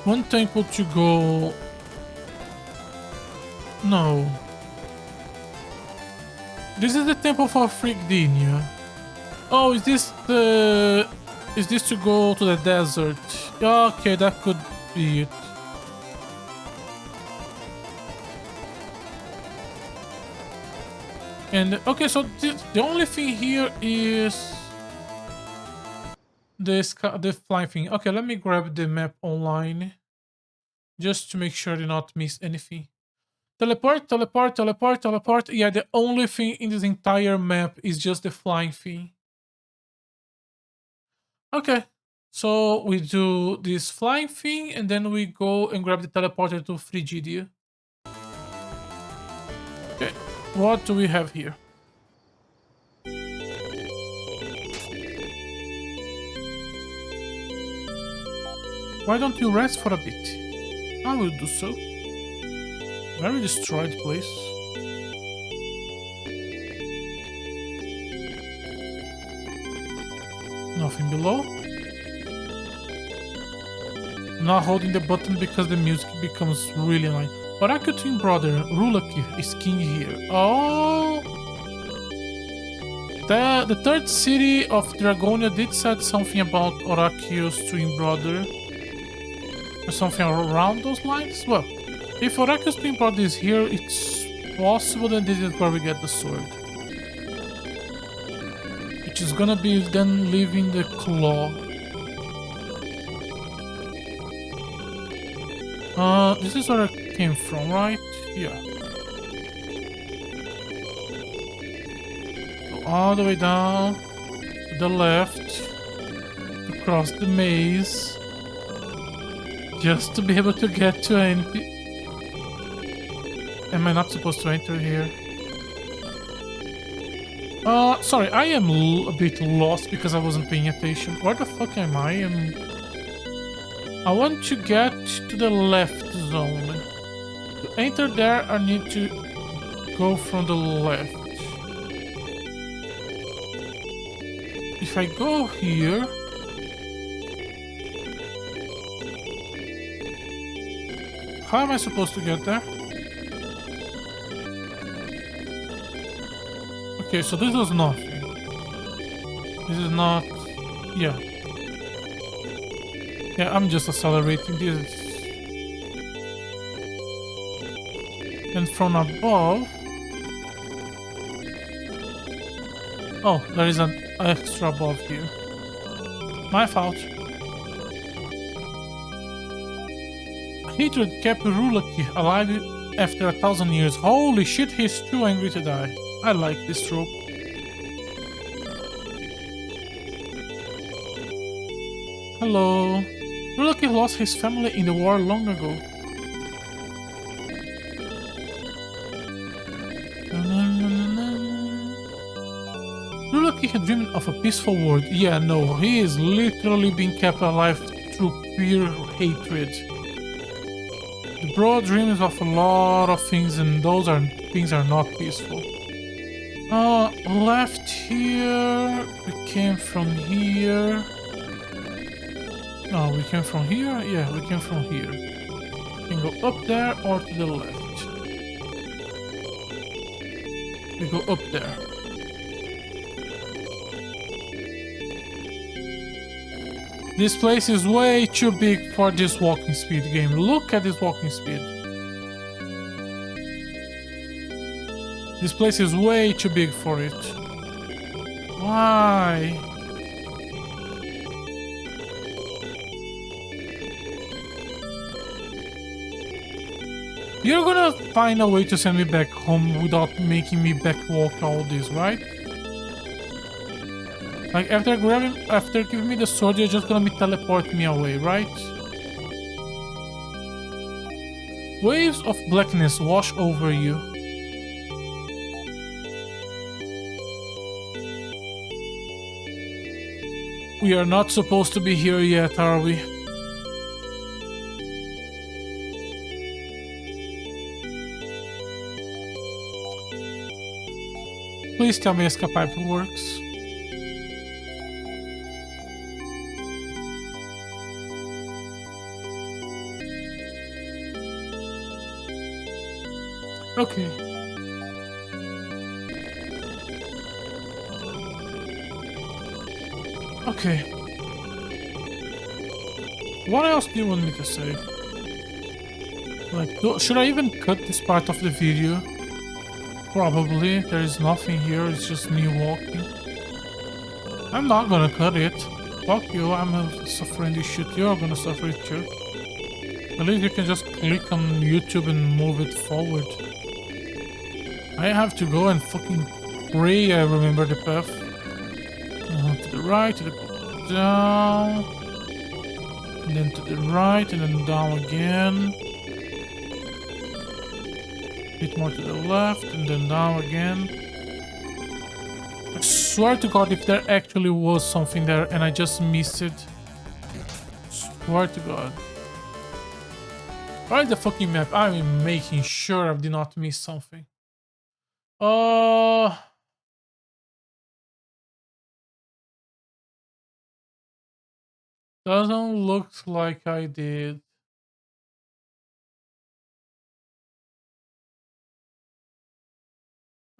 One temple to go. No. This is the temple for Frigdinia. Oh, is this the... Is this to go to the desert? Okay, that could be it. And okay, so the only thing here is the flying thing. Okay, let me grab the map online just to make sure I do not miss anything. Teleport, teleport, teleport, teleport. Yeah, the only thing in this entire map is just the flying thing. Okay, so we do this flying thing and then we go and grab the teleporter to Frigidia. Okay, what do we have here? Why don't you rest for a bit? I will do so. Very destroyed place. Nothing below. I'm not holding the button because the music becomes really annoying. Oracle twin brother, Rulaki, is king here. Oh! The third city of Dragonia did said something about Oracle's twin brother. Or something around those lines? Well, if Oracle's twin brother is here, it's possible that this is where we get the sword. Which is gonna be then leaving the claw. This is where I came from, right? Yeah. Go all the way down to the left to cross the maze. Just to be able to get to an... Am I not supposed to enter here? Sorry, I am a bit lost because I wasn't paying attention. Where the fuck am I? I want to get to the left zone. To enter there, I need to go from the left. If I go here... How am I supposed to get there? Okay, so this is nothing. This is not... Yeah. Yeah, I'm just accelerating this. And from above... Oh, there is an extra above here. My fault. Hatred kept Rulaki alive after 1,000 years. Holy shit, he's too angry to die. I like this trope. Hello. Rulaki lost his family in the war long ago. Rulaki had dreamed of a peaceful world. Yeah, no, he is literally being kept alive through pure hatred. The bro dreams of a lot of things and those things are not peaceful. Left here. We came from here. No, we came from here? Yeah, we came from here. We can go up there or to the left. We go up there. This place is way too big for this walking speed game. Look at this walking speed. This place is way too big for it. Why? You're gonna find a way to send me back home without making me back walk all this, right? Like after giving me the sword, you're just gonna teleport me away, right? Waves of blackness wash over you. We are not supposed to be here yet, are we? Please tell me escape works. Okay. Okay. What else do you want me to say? Like, should I even cut this part of the video? Probably. There is nothing here. It's just me walking. I'm not gonna cut it. Fuck you. I'm suffering this shit. You're gonna suffer it too. At least you can just click on YouTube and move it forward. I have to go and fucking pray I remember the path. To the right, to the down. And then to the right, and then down again. Bit more to the left, and then down again. I swear to God, if there actually was something there and I just missed it. Swear to God. Where is the fucking map? I'm making sure I did not miss something. Doesn't look like I did.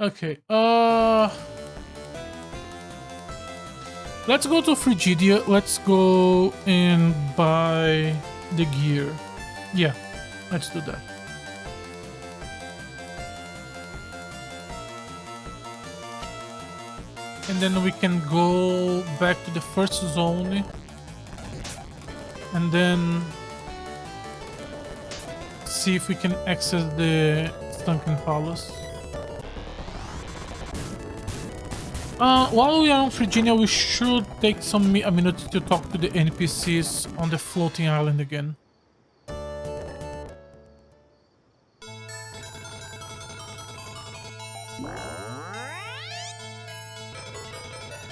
Okay, let's go to Frigidia. Let's go and buy the gear. Yeah, let's do that. And then we can go back to the first zone. And then see if we can access the Sunken Palace. While we are on Virginia, we should take a minute to talk to the NPCs on the floating island again.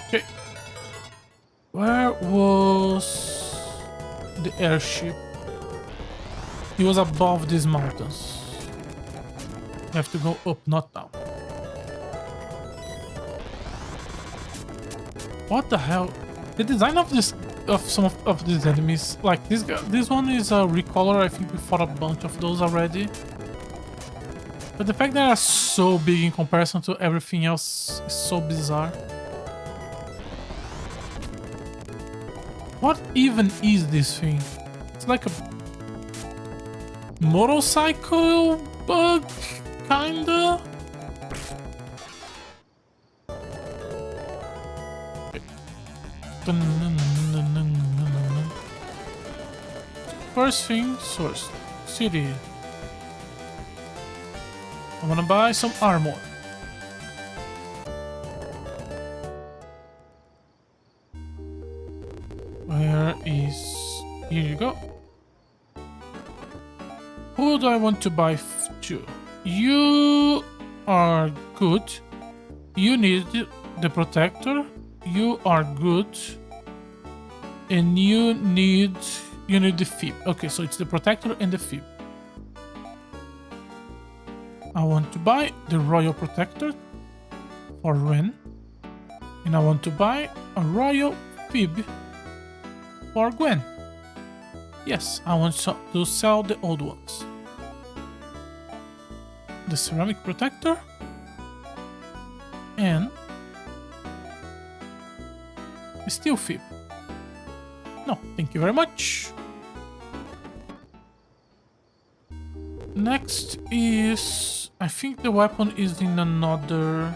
Okay. Where was the airship? It was above these mountains. We have to go up, not down. What the hell? The design of some of these enemies, like this guy, this one is a recolor. I think we fought a bunch of those already. But the fact that they are so big in comparison to everything else is so bizarre. What even is this thing? It's like a motorcycle bug, kinda? First thing first, city. I wanna buy some armor. Where is... Here you go. Who do I want to buy to? You are good. You need the protector. You are good. And you need the fib. Okay, so it's the protector and the fib. I want to buy the royal protector for Ren. And I want to buy a royal fib for Gwen. Yes, I want to sell the old ones. The ceramic protector and the steel fib. No, thank you very much. Next is... I think the weapon is in another...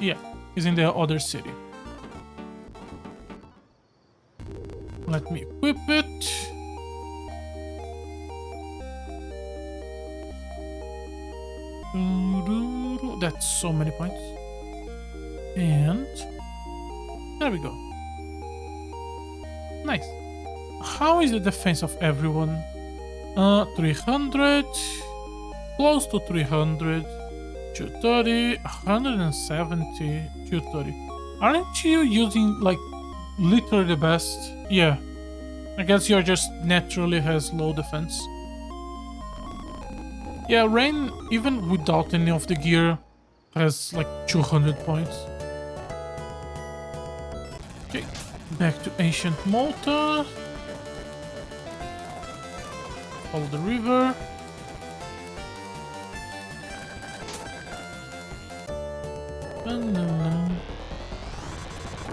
Yeah, is in the other city. Let me equip it. That's so many points. And there we go. Nice. How is the defense of everyone? 300, close to 300, 230, 170, 230. Aren't you using like literally the best? Yeah. I guess you're just naturally has low defense. Yeah, Rain, even without any of the gear, has like 200 points. Okay, back to Ancient Malta. Follow the river.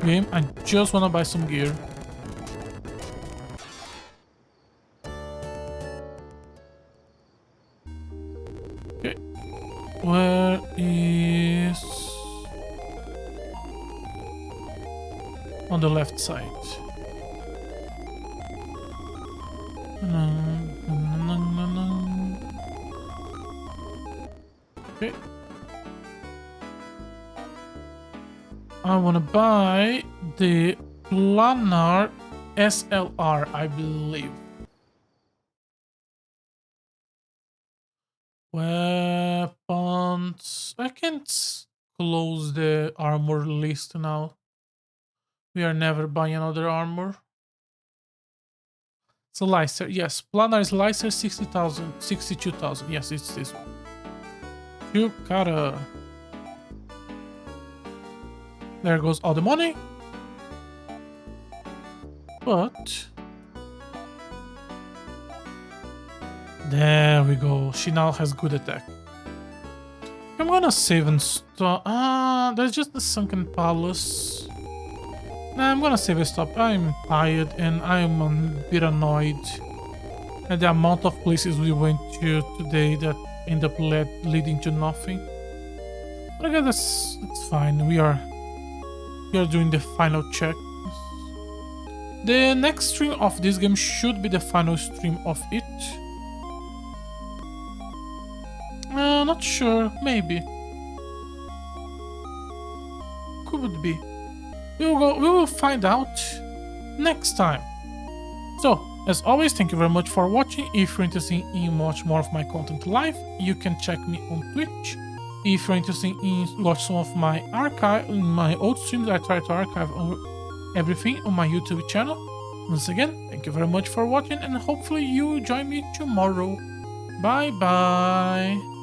Game, I just wanna buy some gear. Okay. Where is... on the left side. Okay. I want to buy the planar SLR, I believe. Weapons. I can't close the armor list now. We are never buying another armor. So Lycer, yes. Planar is Lycer 60,000, 62,000. Yes, it's this one. Yukara. There goes all the money. But... there we go. She now has good attack. I'm gonna save and stop. There's just the Sunken Palace. Nah, I'm gonna save and stop. I'm tired and I'm a bit annoyed at the amount of places we went to today that end up leading to nothing. But I guess it's fine. We are doing the final check. The next stream of this game should be the final stream of it. Not sure. Maybe. Could be. We will find out next time. So, as always, thank you very much for watching. If you're interested in watch more of my content live, you can check me on Twitch. If you're interested in watch some of my archive, my old streams, I try to archive everything on my YouTube channel. Once again, thank you very much for watching, and hopefully you join me tomorrow. Bye bye.